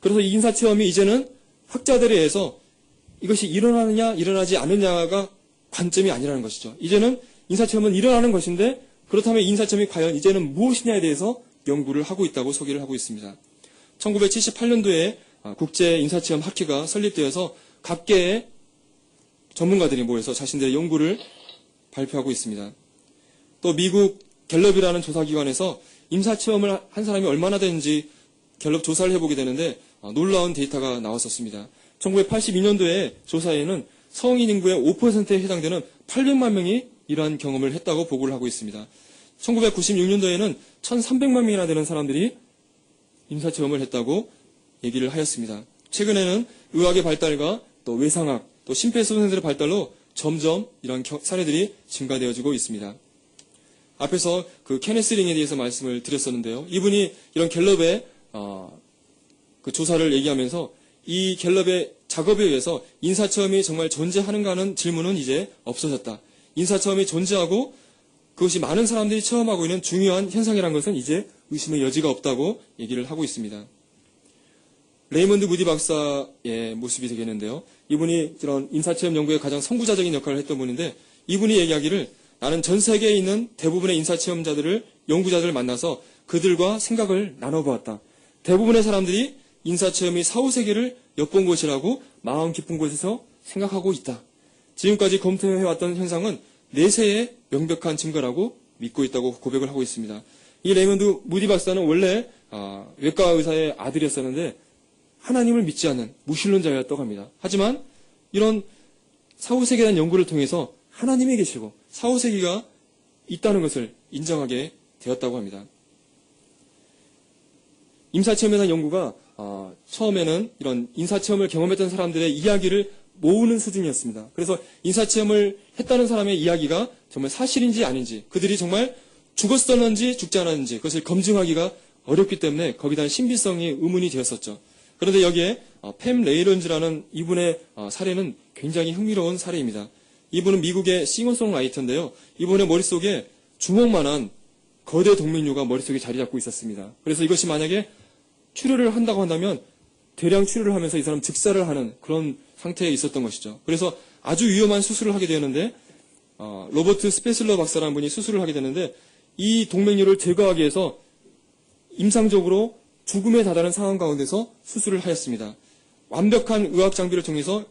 그래서 이 인사체험이 이제는 학자들에 의해서 이것이 일어나느냐 일어나지 않느냐가 관점이 아니라는 것이죠. 이제는 인사체험은 일어나는 것인데 그렇다면 인사체험이 과연 이제는 무엇이냐에 대해서 연구를 하고 있다고 소개를 하고 있습니다. 1978년도에 국제인사체험 학회가 설립되어서 각계의 전문가들이 모여서 자신들의 연구를 발표하고 있습니다. 또 미국 갤럽이라는 조사기관에서 인사체험을 한 사람이 얼마나 되는지 갤럽 조사를 해보게 되는데 놀라운 데이터가 나왔었습니다. 1982년도에 조사에는 성인 인구의 5%에 해당되는 800만 명이 이러한 경험을 했다고 보고를 하고 있습니다. 1996년도에는 1,300만 명이나 되는 사람들이 인사체험을 했다고 얘기를 하였습니다. 최근에는 의학의 발달과 또 외상학, 또 심폐소생술의 발달로 점점 이런 사례들이 증가되어지고 있습니다. 앞에서 그 케네스 링에 대해서 말씀을 드렸었는데요. 이분이 이런 갤럽의 그 조사를 얘기하면서 이 갤럽의 작업에 의해서 인사체험이 정말 존재하는가 하는 질문은 이제 없어졌다. 인사체험이 존재하고 그것이 많은 사람들이 체험하고 있는 중요한 현상이라는 것은 이제 의심의 여지가 없다고 얘기를 하고 있습니다. 레이먼드 무디 박사의 모습이 되겠는데요. 이분이 이런 인사체험 연구에 가장 선구자적인 역할을 했던 분인데 이분이 얘기하기를 나는 전 세계에 있는 대부분의 인사체험자들을 연구자들을 만나서 그들과 생각을 나눠보았다. 대부분의 사람들이 인사체험이 사후세계를 엿본 것이라고 마음 깊은 곳에서 생각하고 있다. 지금까지 검토해왔던 현상은 내세의 명백한 증거라고 믿고 있다고 고백을 하고 있습니다. 이 레이먼드 무디 박사는 원래 외과 의사의 아들이었었는데 하나님을 믿지 않는 무신론자였다고 합니다. 하지만 이런 사후세계에 대한 연구를 통해서 하나님이 계시고 사후세계가 있다는 것을 인정하게 되었다고 합니다. 인사체험에 대한 연구가 처음에는 이런 인사체험을 경험했던 사람들의 이야기를 모으는 수준이었습니다. 그래서 인사체험을 했다는 사람의 이야기가 정말 사실인지 아닌지, 그들이 정말 죽었었는지 죽지 않았는지 그것을 검증하기가 어렵기 때문에 거기에 대한 신비성이 의문이 되었었죠. 그런데 여기에 팸 레이런즈라는 이분의 사례는 굉장히 흥미로운 사례입니다. 이분은 미국의 싱어송라이터인데요. 이분의 머릿속에 주먹만한 거대 동맥류가 머릿속에 자리 잡고 있었습니다. 그래서 이것이 만약에 출혈을 한다고 한다면 대량 출혈을 하면서 이 사람 즉사를 하는 그런 상태에 있었던 것이죠. 그래서 아주 위험한 수술을 하게 되는데 로버트 스페슬러 박사라는 분이 수술을 하게 되는데 이 동맥류를 제거하기 위해서 임상적으로 죽음에 다다른 상황 가운데서 수술을 하였습니다. 완벽한 의학 장비를 통해서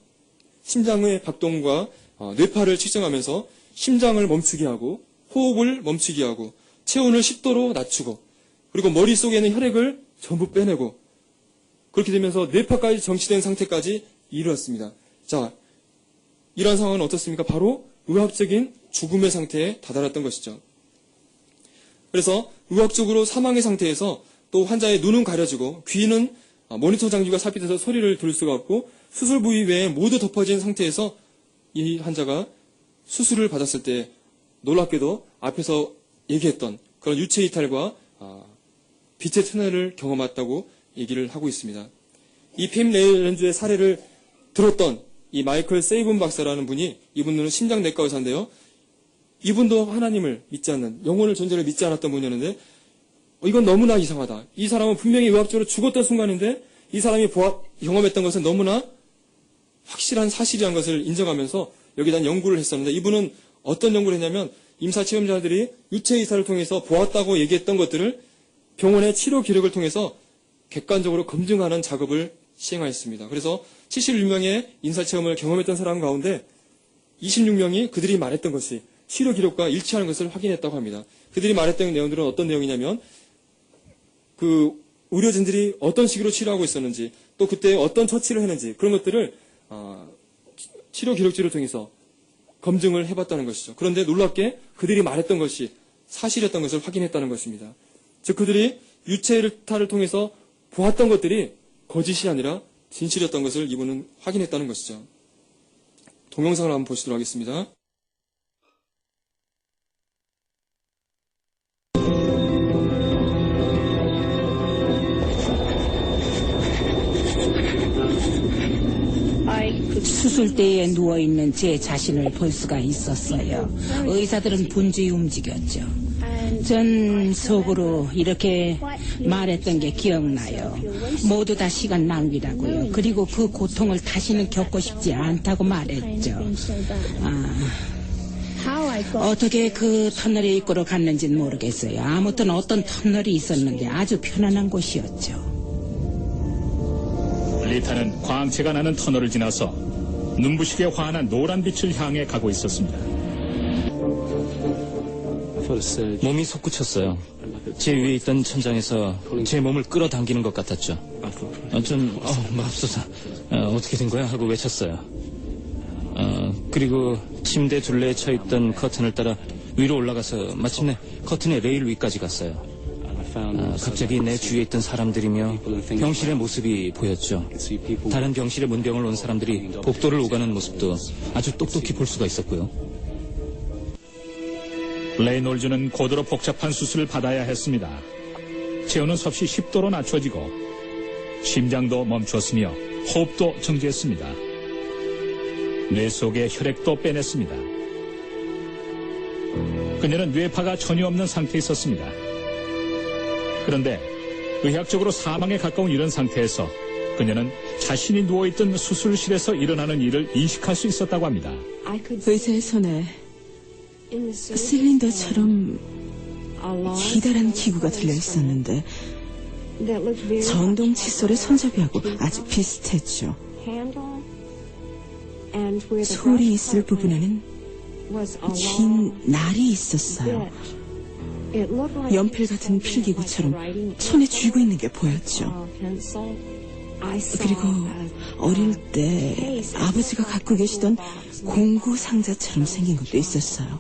심장의 박동과 뇌파를 측정하면서 심장을 멈추게 하고 호흡을 멈추게 하고 체온을 10도로 낮추고 그리고 머릿속에 있는 혈액을 전부 빼내고 그렇게 되면서 뇌파까지 정치된 상태까지 이르렀습니다. 자, 이러한 상황은 어떻습니까? 바로 의학적인 죽음의 상태에 다다랐던 것이죠. 그래서 의학적으로 사망의 상태에서 또 환자의 눈은 가려지고 귀는 모니터 장비가 삽입돼서 소리를 들을 수가 없고 수술 부위 외에 모두 덮어진 상태에서 이 환자가 수술을 받았을 때 놀랍게도 앞에서 얘기했던 그런 유체 이탈과 빛의 터널을 경험했다고 얘기를 하고 있습니다. 이 팸 레이런즈의 사례를 들었던 이 마이클 세이븐 박사라는 분이 이분은 심장내과 의사인데요. 이분도 하나님을 믿지 않는 영혼의 존재를 믿지 않았던 분이었는데 이건 너무나 이상하다. 이 사람은 분명히 의학적으로 죽었던 순간인데 이 사람이 경험했던 것은 너무나 확실한 사실이라는 것을 인정하면서 여기에 대한 연구를 했었는데 이분은 어떤 연구를 했냐면 임사체험자들이 유체 이사를 통해서 보았다고 얘기했던 것들을 병원의 치료 기록을 통해서 객관적으로 검증하는 작업을 시행하였습니다. 그래서 76명의 인사체험을 경험했던 사람 가운데 26명이 그들이 말했던 것이 치료 기록과 일치하는 것을 확인했다고 합니다. 그들이 말했던 내용들은 어떤 내용이냐면 그 의료진들이 어떤 식으로 치료하고 있었는지 또 그때 어떤 처치를 했는지 그런 것들을 치료 기록지를 통해서 검증을 해봤다는 것이죠. 그런데 놀랍게 그들이 말했던 것이 사실이었던 것을 확인했다는 것입니다. 즉 그들이 유체이탈을 통해서 보았던 것들이 거짓이 아니라 진실이었던 것을 이분은 확인했다는 것이죠. 동영상을 한번 보시도록 하겠습니다.
수술대에 누워있는 제 자신을 볼 수가 있었어요. 의사들은 분주히 움직였죠. 전 속으로 이렇게 말했던 게 기억나요. 모두 다 시간 낭비라고요. 그리고 그 고통을 다시는 겪고 싶지 않다고 말했죠. 어떻게 그 터널에 이끌어 갔는지는 모르겠어요. 아무튼 어떤 터널이 있었는데 아주 편안한 곳이었죠.
리타는 광채가 나는 터널을 지나서 눈부시게 환한 노란 빛을 향해 가고 있었습니다.
몸이 솟구쳤어요. 제 위에 있던 천장에서 제 몸을 끌어당기는 것 같았죠. 전 맙소사, 어떻게 된 거야 하고 외쳤어요. 그리고 침대 둘레에 쳐있던 커튼을 따라 위로 올라가서 마침내 커튼의 레일 위까지 갔어요. 갑자기 내 주위에 있던 사람들이며 병실의 모습이 보였죠. 다른 병실에 문병을 온 사람들이 복도를 오가는 모습도 아주 똑똑히 볼 수가 있었고요.
레이놀즈는 고도로 복잡한 수술을 받아야 했습니다. 체온은 섭씨 10도로 낮춰지고 심장도 멈췄으며 호흡도 정지했습니다. 뇌 속의 혈액도 빼냈습니다. 그녀는 뇌파가 전혀 없는 상태에 있었습니다. 그런데 의학적으로 사망에 가까운 이런 상태에서 그녀는 자신이 누워있던 수술실에서 일어나는 일을 인식할 수 있었다고 합니다.
의사의 손에 실린더처럼 기다란 기구가 들려 있었는데 전동 칫솔의 손잡이하고 아주 비슷했죠. 솔이 있을 부분에는 긴 날이 있었어요. 연필 같은 필기구처럼 손에 쥐고 있는 게 보였죠. 그리고 어릴 때 아버지가 갖고 계시던 공구 상자처럼 생긴 것도 있었어요.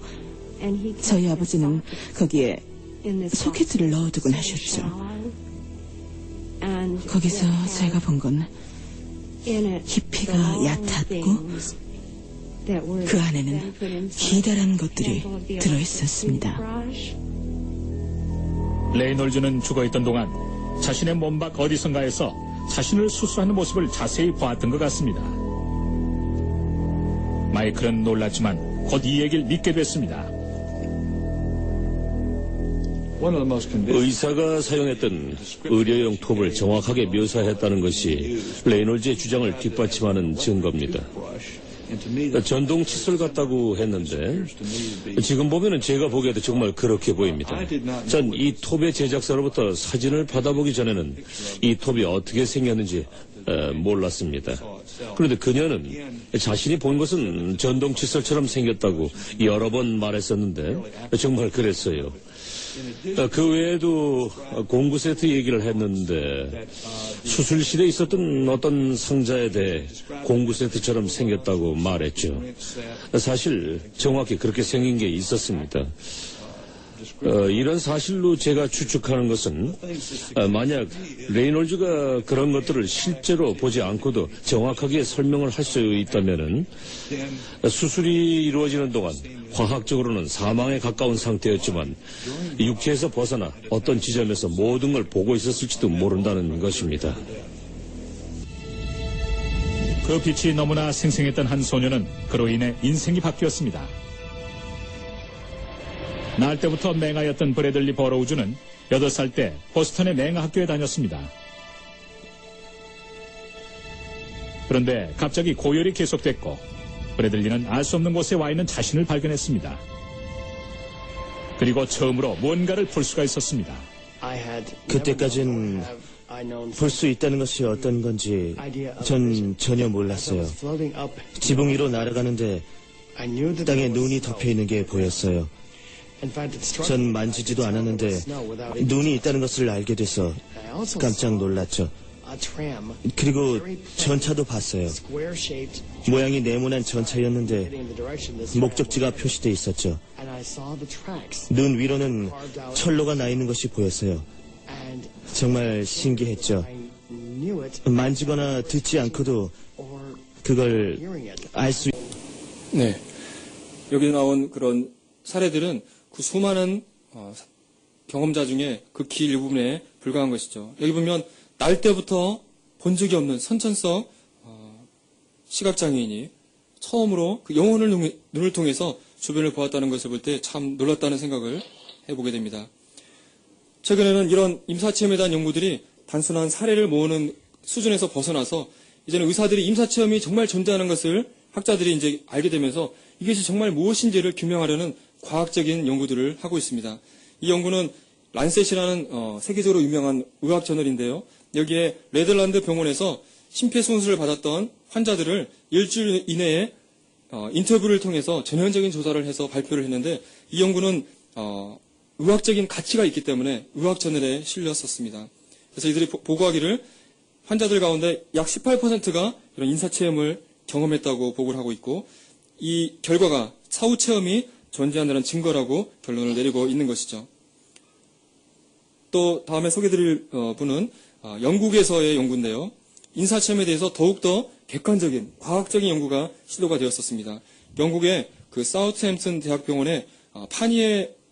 저희 아버지는 거기에 소켓을 넣어두곤 하셨죠. 거기서 제가 본 건 깊이가 얕았고 그 안에는 기다란 것들이 들어있었습니다.
레이놀즈는 죽어있던 동안 자신의 몸 밖 어디선가에서 자신을 수술하는 모습을 자세히 보았던 것 같습니다. 마이클은 놀랐지만 곧 이 얘기를 믿게 됐습니다.
의사가 사용했던 의료용 톱을 정확하게 묘사했다는 것이 레이놀즈의 주장을 뒷받침하는 증거입니다. 전동 칫솔 같다고 했는데 지금 보면은 제가 보기에도 정말 그렇게 보입니다. 전 이 톱의 제작사로부터 사진을 받아보기 전에는 이 톱이 어떻게 생겼는지 몰랐습니다. 그런데 그녀는 자신이 본 것은 전동 칫솔처럼 생겼다고 여러 번 말했었는데 정말 그랬어요. 그 외에도 공구 세트 얘기를 했는데 수술실에 있었던 어떤 상자에 대해 공구 세트처럼 생겼다고 말했죠. 사실 정확히 그렇게 생긴 게 있었습니다. 이런 사실로 제가 추측하는 것은 만약 레이놀즈가 그런 것들을 실제로 보지 않고도 정확하게 설명을 할 수 있다면은 수술이 이루어지는 동안 과학적으로는 사망에 가까운 상태였지만 육체에서 벗어나 어떤 지점에서 모든 걸 보고 있었을지도 모른다는 것입니다.
그 빛이 너무나 생생했던 한 소녀는 그로 인해 인생이 바뀌었습니다. 날 때부터 맹아였던 브래들리 버로우즈는 8살 때 보스턴의 맹아학교에 다녔습니다. 그런데 갑자기 고열이 계속됐고 브래들리는 알 수 없는 곳에 와 있는 자신을 발견했습니다. 그리고 처음으로 무언가를 볼 수가 있었습니다.
그때까진 볼 수 있다는 것이 어떤 건지 전 전혀 몰랐어요. 지붕 위로 날아가는데 땅에 눈이 덮여 있는 게 보였어요. 전 만지지도 않았는데 눈이 있다는 것을 알게 돼서 깜짝 놀랐죠. 그리고 전차도 봤어요. 모양이 네모난 전차였는데 목적지가 표시돼 있었죠. 눈 위로는 철로가 나 있는 것이 보였어요. 정말 신기했죠. 만지거나 듣지 않고도 그걸 알 수.
네. 여기 나온 그런 사례들은 그 수많은 경험자 중에 극히 일부분에 불과한 것이죠. 여기 보면 날 때부터 본 적이 없는 선천성 시각장애인이 처음으로 그 영혼을 눈을 통해서 주변을 보았다는 것을 볼 때 참 놀랐다는 생각을 해보게 됩니다. 최근에는 이런 임사체험에 대한 연구들이 단순한 사례를 모으는 수준에서 벗어나서 이제는 의사들이 임사체험이 정말 존재하는 것을 학자들이 이제 알게 되면서 이것이 정말 무엇인지를 규명하려는 과학적인 연구들을 하고 있습니다. 이 연구는 란셋이라는 세계적으로 유명한 의학 저널인데요. 여기에 네덜란드 병원에서 심폐소생술을 받았던 환자들을 일주일 이내에 인터뷰를 통해서 전형적인 조사를 해서 발표를 했는데 이 연구는 의학적인 가치가 있기 때문에 의학 저널에 실렸었습니다. 그래서 이들이 보고하기를 환자들 가운데 약 18%가 이런 인사체험을 경험했다고 보고를 하고 있고 이 결과가 사후 체험이 존재한다는 증거라고 결론을 내리고 있는 것이죠. 또 다음에 소개드릴 분은 영국에서의 연구인데요. 인사체험에 대해서 더욱더 객관적인 과학적인 연구가 시도가 되었었습니다. 영국의 그 사우스햄튼 대학병원의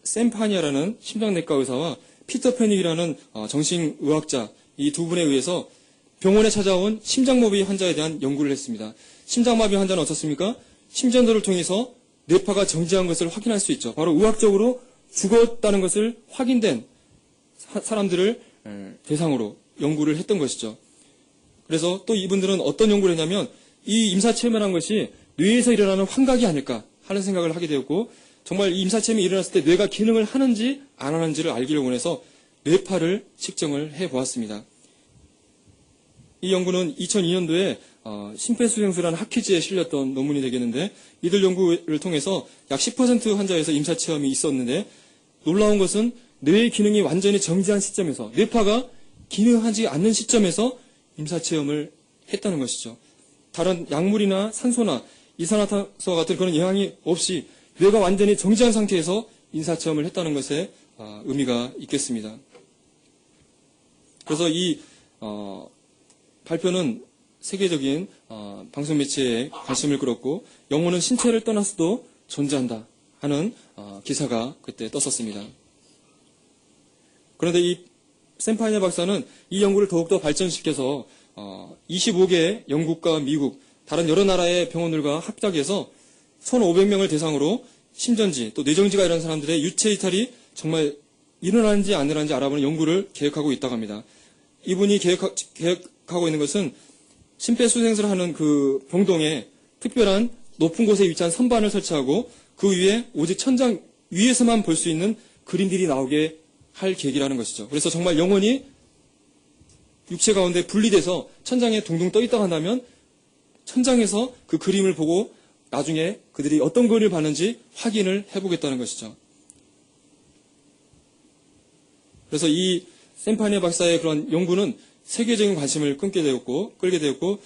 샘 파니아라는 심장내과 의사와 피터 패닉이라는 정신의학자 이 두 분에 의해서 병원에 찾아온 심장마비 환자에 대한 연구를 했습니다. 심장마비 환자는 어떻습니까? 심전도를 통해서 뇌파가 정지한 것을 확인할 수 있죠. 바로 의학적으로 죽었다는 것을 확인된 사람들을 대상으로 연구를 했던 것이죠. 그래서 또 이분들은 어떤 연구를 했냐면 이 임사체험이라는 것이 뇌에서 일어나는 환각이 아닐까 하는 생각을 하게 되었고 정말 이 임사체험이 일어났을 때 뇌가 기능을 하는지 안 하는지를 알기를 원해서 뇌파를 측정을 해보았습니다. 이 연구는 2002년도에 심폐소생술이라는 학회지에 실렸던 논문이 되겠는데 이들 연구를 통해서 약 10% 환자에서 임사체험이 있었는데 놀라운 것은 뇌의 기능이 완전히 정지한 시점에서 뇌파가 기능하지 않는 시점에서 임사체험을 했다는 것이죠. 다른 약물이나 산소나 이산화탄소 같은 그런 영향이 없이 뇌가 완전히 정지한 상태에서 임사체험을 했다는 것에 의미가 있겠습니다. 그래서 이 발표는 세계적인 방송 매체에 관심을 끌었고 영혼은 신체를 떠나서도 존재한다 하는 기사가 그때 떴었습니다. 그런데 이 샘파니아 박사는 이 연구를 더욱더 발전시켜서 25개의 영국과 미국 다른 여러 나라의 병원들과 합작해서 1,500명을 대상으로 심전지 또 뇌정지가 일어난 사람들의 유체 이탈이 정말 일어나는지 안 일어나는지 알아보는 연구를 계획하고 있다고 합니다. 이분이 계획하고 있는 것은 심폐소생술을 하는 그 병동에 특별한 높은 곳에 위치한 선반을 설치하고 그 위에 오직 천장 위에서만 볼 수 있는 그림들이 나오게 할 계획이라는 것이죠. 그래서 정말 영혼이 육체 가운데 분리돼서 천장에 둥둥 떠 있다고 한다면 천장에서 그 그림을 보고 나중에 그들이 어떤 그림을 봤는지 확인을 해보겠다는 것이죠. 그래서 이 샘파니아 박사의 그런 연구는 세계적인 관심을 끌게 되었고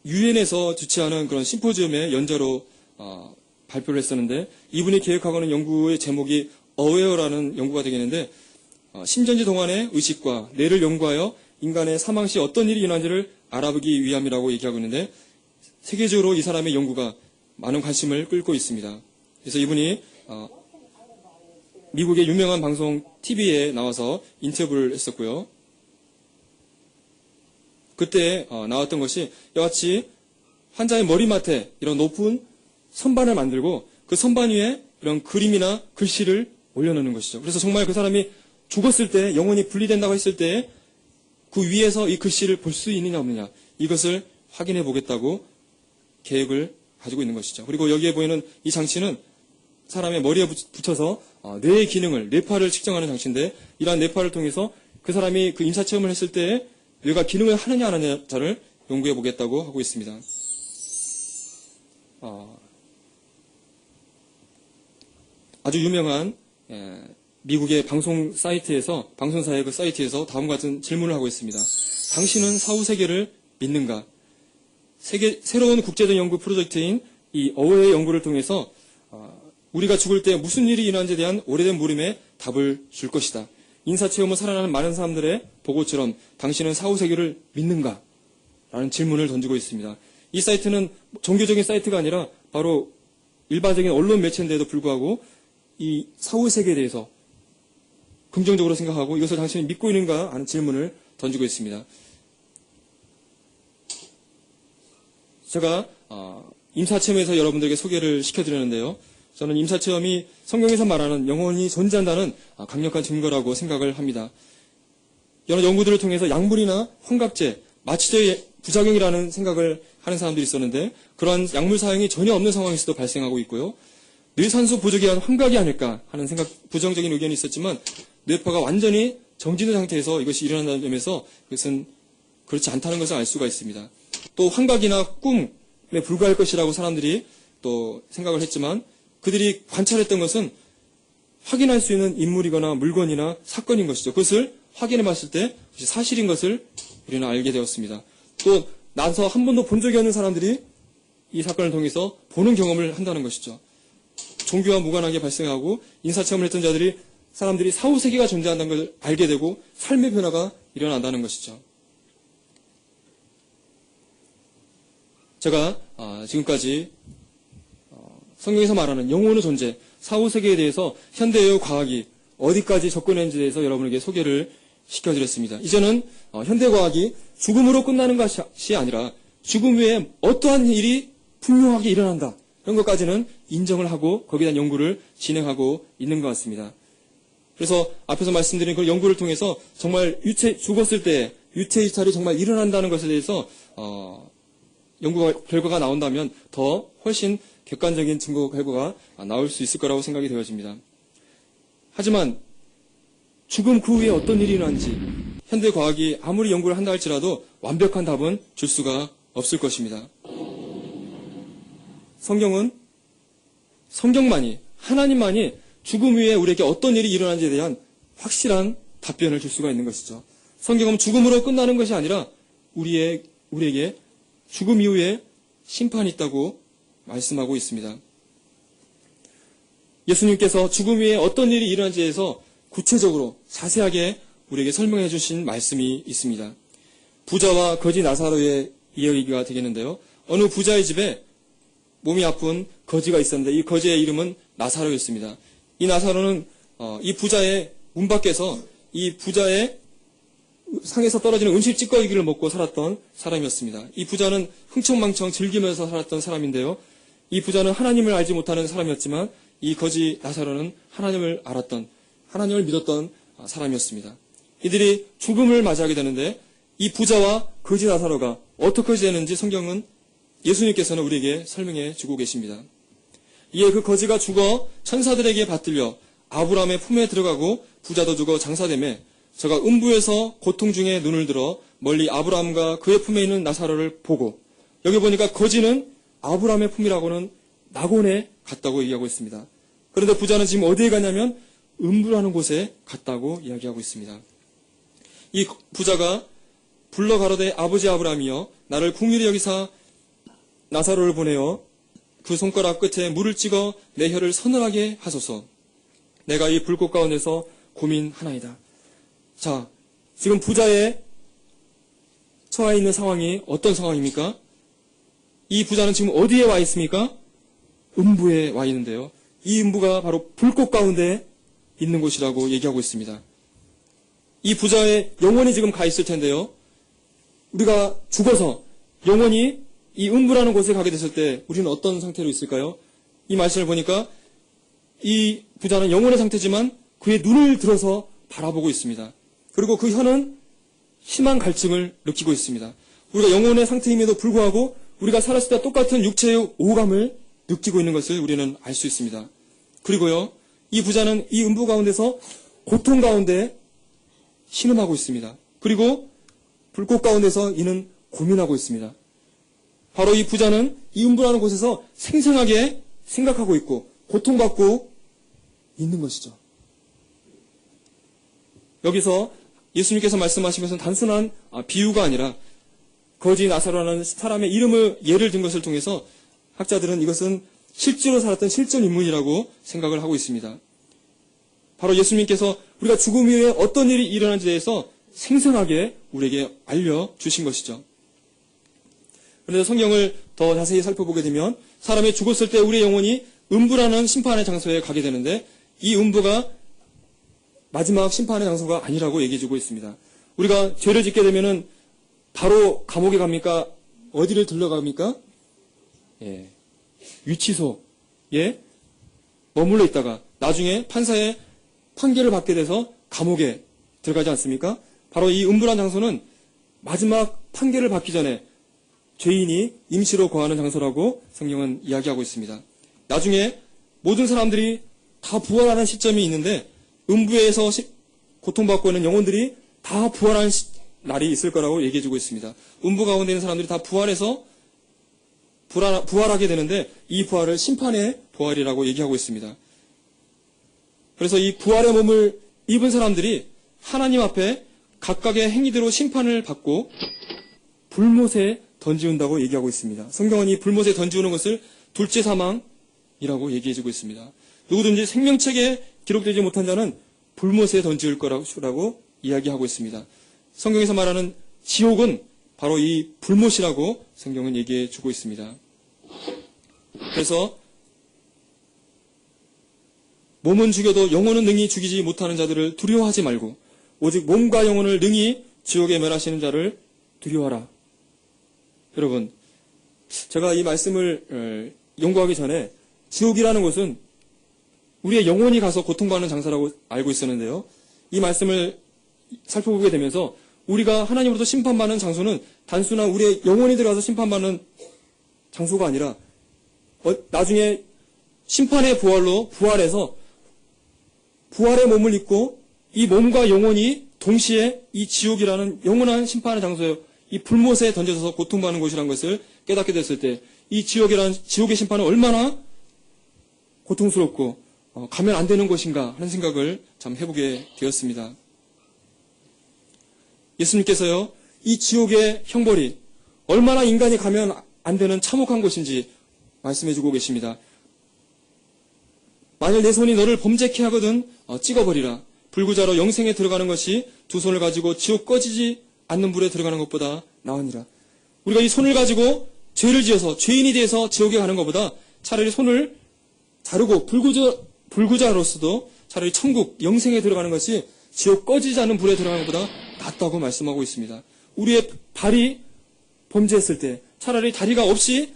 유엔에서 주최하는 그런 심포지엄의 연자로 발표를 했었는데 이분이 계획하고 있는 연구의 제목이 어웨어라는 연구가 되겠는데 심전지 동안의 의식과 뇌를 연구하여 인간의 사망 시 어떤 일이 일어나는지를 알아보기 위함이라고 얘기하고 있는데 세계적으로 이 사람의 연구가 많은 관심을 끌고 있습니다. 그래서 이분이 미국의 유명한 방송 TV에 나와서 인터뷰를 했었고요. 그때 나왔던 것이 이와 같이 환자의 머리맡에 이런 높은 선반을 만들고 그 선반 위에 이런 그림이나 글씨를 올려놓는 것이죠. 그래서 정말 그 사람이 죽었을 때 영혼이 분리된다고 했을 때 그 위에서 이 글씨를 볼 수 있느냐 없느냐 이것을 확인해 보겠다고 계획을 가지고 있는 것이죠. 그리고 여기에 보이는 이 장치는 사람의 머리에 붙여서 뇌의 기능을, 뇌파를 측정하는 장치인데 이러한 뇌파를 통해서 그 사람이 그 임사체험을 했을 때 뇌가 기능을 하느냐 안 하느냐를 연구해 보겠다고 하고 있습니다. 아주 유명한 미국의 방송 사이트에서 방송사의 그 사이트에서 다음과 같은 질문을 하고 있습니다. 당신은 사후 세계를 믿는가? 새로운 국제적 연구 프로젝트인 이 어웨의 연구를 통해서 우리가 죽을 때 무슨 일이 일어나는지에 대한 오래된 물음에 답을 줄 것이다. 인사체험을 살아나는 많은 사람들의 보고처럼 당신은 사후 세계를 믿는가? 라는 질문을 던지고 있습니다. 이 사이트는 종교적인 사이트가 아니라 바로 일반적인 언론 매체인데도 불구하고 이 사후 세계에 대해서 긍정적으로 생각하고 이것을 당신이 믿고 있는가 하는 질문을 던지고 있습니다. 제가 임사체험에서 여러분들에게 소개를 시켜드렸는데요. 저는 임사체험이 성경에서 말하는 영혼이 존재한다는 강력한 증거라고 생각을 합니다. 여러 연구들을 통해서 약물이나 환각제, 마취제의 부작용이라는 생각을 하는 사람들이 있었는데 그러한 약물 사용이 전혀 없는 상황에서도 발생하고 있고요. 뇌산소 부족에 의한 환각이 아닐까 하는 부정적인 의견이 있었지만 뇌파가 완전히 정지된 상태에서 이것이 일어난다는 점에서 그것은 그렇지 않다는 것을 알 수가 있습니다. 또 환각이나 꿈에 불과할 것이라고 사람들이 또 생각을 했지만 그들이 관찰했던 것은 확인할 수 있는 인물이거나 물건이나 사건인 것이죠. 그것을 확인해 봤을 때 그것이 사실인 것을 우리는 알게 되었습니다. 또 나서 한 번도 본 적이 없는 사람들이 이 사건을 통해서 보는 경험을 한다는 것이죠. 종교와 무관하게 발생하고 인사체험을 했던 사람들이 사후세계가 존재한다는 걸 알게 되고 삶의 변화가 일어난다는 것이죠. 제가 지금까지 성경에서 말하는 영혼의 존재, 사후세계에 대해서 현대의 과학이 어디까지 접근했는지에 대해서 여러분에게 소개를 시켜드렸습니다. 이제는 현대과학이 죽음으로 끝나는 것이 아니라 죽음 후에 어떠한 일이 분명하게 일어난다. 이런 것까지는 인정을 하고 거기에 대한 연구를 진행하고 있는 것 같습니다. 그래서 앞에서 말씀드린 그 연구를 통해서 정말 죽었을 때 유체 이탈이 정말 일어난다는 것에 대해서 연구 결과가 나온다면 더 훨씬 객관적인 증거 결과가 나올 수 있을 거라고 생각이 되어집니다. 하지만 죽음 그 후에 어떤 일이 일어난지 현대 과학이 아무리 연구를 한다 할지라도 완벽한 답은 줄 수가 없을 것입니다. 성경만이 하나님만이 죽음 후에 우리에게 어떤 일이 일어난지에 대한 확실한 답변을 줄 수가 있는 것이죠. 성경은 죽음으로 끝나는 것이 아니라 우리에게 죽음 이후에 심판이 있다고 말씀하고 있습니다. 예수님께서 죽음 후에 어떤 일이 일어난지에 대해서 구체적으로 자세하게 우리에게 설명해 주신 말씀이 있습니다. 부자와 거지 나사로의 이야기가 되겠는데요. 어느 부자의 집에 몸이 아픈 거지가 있었는데 이 거지의 이름은 나사로였습니다. 이 나사로는 이 부자의 문 밖에서 이 부자의 상에서 떨어지는 음식 찌꺼기를 먹고 살았던 사람이었습니다. 이 부자는 흥청망청 즐기면서 살았던 사람인데요. 이 부자는 하나님을 알지 못하는 사람이었지만 이 거지 나사로는 하나님을 믿었던 사람이었습니다. 이들이 죽음을 맞이하게 되는데 이 부자와 거지 나사로가 어떻게 되는지 성경은 예수님께서는 우리에게 설명해 주고 계십니다. 이에 그 거지가 죽어 천사들에게 받들려 아브라함의 품에 들어가고 부자도 죽어 장사되매 저가 음부에서 고통 중에 눈을 들어 멀리 아브라함과 그의 품에 있는 나사로를 보고 여기 보니까 거지는 아브라함의 품이라고는 낙원에 갔다고 얘기하고 있습니다. 그런데 부자는 지금 어디에 갔냐면 음부라는 곳에 갔다고 이야기하고 있습니다. 이 부자가 불러 가로되 아버지 아브라함이여 나를 긍휼히 여기사 나사로를 보내어 그 손가락 끝에 물을 찍어 내 혀를 서늘하게 하소서. 내가 이 불꽃 가운데서 고민하나이다. 자, 지금 부자의 처해 있는 상황이 어떤 상황입니까? 이 부자는 지금 어디에 와 있습니까? 음부에 와 있는데요. 이 음부가 바로 불꽃 가운데 있는 곳이라고 얘기하고 있습니다. 이 부자의 영혼이 지금 가 있을 텐데요. 우리가 죽어서 영혼이 이 음부라는 곳에 가게 됐을 때 우리는 어떤 상태로 있을까요? 이 말씀을 보니까 이 부자는 영혼의 상태지만 그의 눈을 들어서 바라보고 있습니다. 그리고 그 혀는 심한 갈증을 느끼고 있습니다. 우리가 영혼의 상태임에도 불구하고 우리가 살았을 때 똑같은 육체의 오감을 느끼고 있는 것을 우리는 알 수 있습니다. 그리고요, 이 부자는 이 음부 가운데서 고통 가운데 신음하고 있습니다. 그리고 불꽃 가운데서 이는 고민하고 있습니다. 바로 이 부자는 이 음부라는 곳에서 생생하게 생각하고 있고 고통받고 있는 것이죠. 여기서 예수님께서 말씀하신 것은 단순한 비유가 아니라 거지 나사로라는 사람의 이름을 예를 든 것을 통해서 학자들은 이것은 실제로 살았던 실존 인물이라고 생각을 하고 있습니다. 바로 예수님께서 우리가 죽음 후에 어떤 일이 일어난지에 대해서 생생하게 우리에게 알려주신 것이죠. 그런데 성경을 더 자세히 살펴보게 되면 사람이 죽었을 때 우리의 영혼이 음부라는 심판의 장소에 가게 되는데 이 음부가 마지막 심판의 장소가 아니라고 얘기해주고 있습니다. 우리가 죄를 짓게 되면은 바로 감옥에 갑니까? 어디를 들러갑니까? 예. 위치소. 예. 머물러 있다가 나중에 판사의 판결을 받게 돼서 감옥에 들어가지 않습니까? 바로 이 음부란 장소는 마지막 판결을 받기 전에 죄인이 임시로 거하는 장소라고 성경은 이야기하고 있습니다. 나중에 모든 사람들이 다 부활하는 시점이 있는데 음부에서 고통받고 있는 영혼들이 다 부활하는 날이 있을 거라고 얘기해주고 있습니다. 음부 가운데 있는 사람들이 다 부활해서 부활하게 되는데 이 부활을 심판의 부활이라고 얘기하고 있습니다. 그래서 이 부활의 몸을 입은 사람들이 하나님 앞에 각각의 행위대로 심판을 받고 불못에 던지운다고 얘기하고 있습니다. 성경은 이 불못에 던지우는 것을 둘째 사망이라고 얘기해주고 있습니다. 누구든지 생명책에 기록되지 못한 자는 불못에 던지울 거라고 이야기하고 있습니다. 성경에서 말하는 지옥은 바로 이 불못이라고 성경은 얘기해주고 있습니다. 그래서 몸은 죽여도 영혼은 능히 죽이지 못하는 자들을 두려워하지 말고 오직 몸과 영혼을 능히 지옥에 멸하시는 자를 두려워하라. 여러분, 제가 이 말씀을 연구하기 전에 지옥이라는 곳은 우리의 영혼이 가서 고통받는 장소라고 알고 있었는데요. 이 말씀을 살펴보게 되면서 우리가 하나님으로부터 심판받는 장소는 단순한 우리의 영혼이 들어가서 심판받는 장소가 아니라 나중에 심판의 부활로 부활해서 부활의 몸을 입고 이 몸과 영혼이 동시에 이 지옥이라는 영원한 심판의 장소에 이 불못에 던져져서 고통받는 곳이라는 것을 깨닫게 됐을 때 이 지옥의 심판은 얼마나 고통스럽고 가면 안 되는 곳인가 하는 생각을 참 해보게 되었습니다. 예수님께서요, 이 지옥의 형벌이 얼마나 인간이 가면 안 되는 참혹한 곳인지 말씀해주고 계십니다. 만일 내 손이 너를 범죄케 하거든 찍어버리라. 불구자로 영생에 들어가는 것이 두 손을 가지고 지옥 꺼지지 않는 불에 들어가는 것보다 나으니라. 우리가 이 손을 가지고 죄를 지어서 죄인이 돼서 지옥에 가는 것보다 차라리 손을 자르고 불구자로서도 차라리 천국 영생에 들어가는 것이 지옥 꺼지지 않는 불에 들어가는 것보다 낫다고 말씀하고 있습니다. 우리의 발이 범죄했을 때 차라리 다리가 없이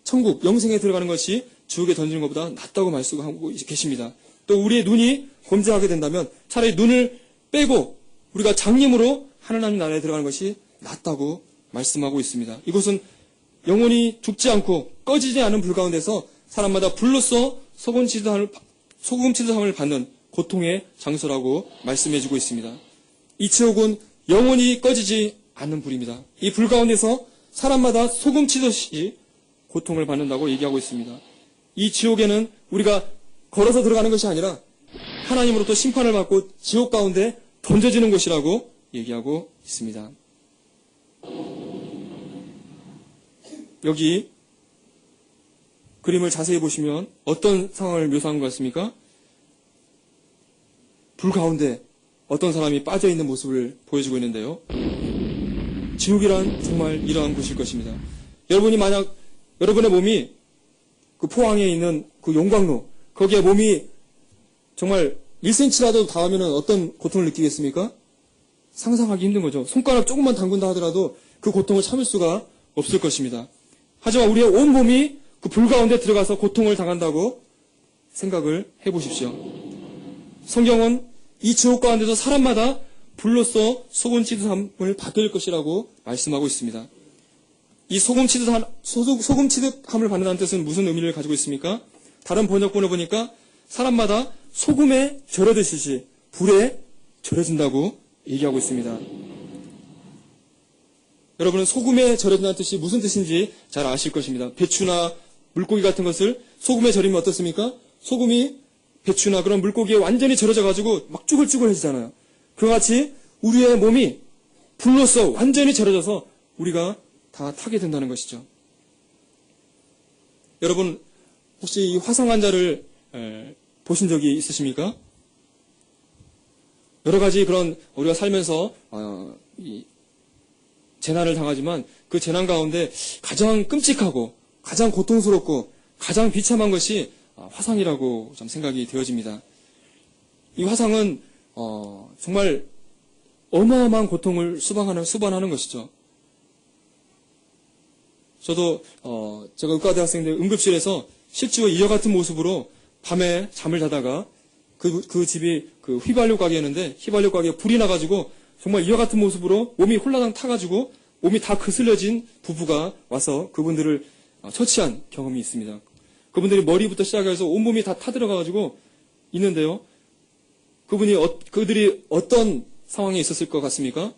천국 영생에 들어가는 것이 지옥에 던지는 것보다 낫다고 말씀하고 계십니다. 또 우리의 눈이 범죄하게 된다면 차라리 눈을 빼고 우리가 장님으로 하나님 나라에 들어가는 것이 낫다고 말씀하고 있습니다. 이곳은 영원히 죽지 않고 꺼지지 않은 불 가운데서 사람마다 불로써 소금 치드함을 받는 고통의 장소라고 말씀해주고 있습니다. 이 지옥은 영원히 꺼지지 않는 불입니다. 이 불 가운데서 사람마다 소금 치듯이 고통을 받는다고 얘기하고 있습니다. 이 지옥에는 우리가 걸어서 들어가는 것이 아니라 하나님으로부터 심판을 받고 지옥 가운데 던져지는 곳이라고 얘기하고 있습니다. 여기 그림을 자세히 보시면 어떤 상황을 묘사한 것 같습니까? 불 가운데 어떤 사람이 빠져있는 모습을 보여주고 있는데요. 지옥이란 정말 이러한 곳일 것입니다. 여러분이 만약 여러분의 몸이 그 포항에 있는 그 용광로, 거기에 몸이 정말 1cm라도 닿으면 어떤 고통을 느끼겠습니까? 상상하기 힘든 거죠. 손가락 조금만 담근다 하더라도 그 고통을 참을 수가 없을 것입니다. 하지만 우리의 온 몸이 그 불 가운데 들어가서 고통을 당한다고 생각을 해보십시오. 성경은 이 지옥 가운데서 사람마다 불로써 소금 치듯함을 받을 것이라고 말씀하고 있습니다. 이 소금 치듯함을 받는다는 뜻은 무슨 의미를 가지고 있습니까? 다른 번역본을 보니까 사람마다 소금에 절여드시지 불에 절여진다고 얘기하고 있습니다. 여러분은 소금에 절여진다는 뜻이 무슨 뜻인지 잘 아실 것입니다. 배추나 물고기 같은 것을 소금에 절이면 어떻습니까? 소금이 배추나 그런 물고기에 완전히 절여져가지고 막 쭈글쭈글해지잖아요. 그와 같이 우리의 몸이 불로써 완전히 절여져서 우리가 다 타게 된다는 것이죠. 여러분 혹시 이 화상 환자를 보신 적이 있으십니까? 여러 가지 그런 우리가 살면서 이 재난을 당하지만 그 재난 가운데 가장 끔찍하고 가장 고통스럽고 가장 비참한 것이 화상이라고 좀 생각이 되어집니다. 이 화상은 정말 어마어마한 고통을 수반하는 것이죠. 저도 제가 의과대학생 때 응급실에서 실제로 이와 같은 모습으로 밤에 잠을 자다가 그 집이 그 휘발유 가게였는데 휘발유 가게에 불이 나가지고 정말 이와 같은 모습으로 몸이 홀라당 타가지고 몸이 다 거슬려진 부부가 와서 그분들을 처치한 경험이 있습니다. 그분들이 머리부터 시작해서 온몸이 다 타들어가가지고 있는데요. 그들이 어떤 상황에 있었을 것 같습니까?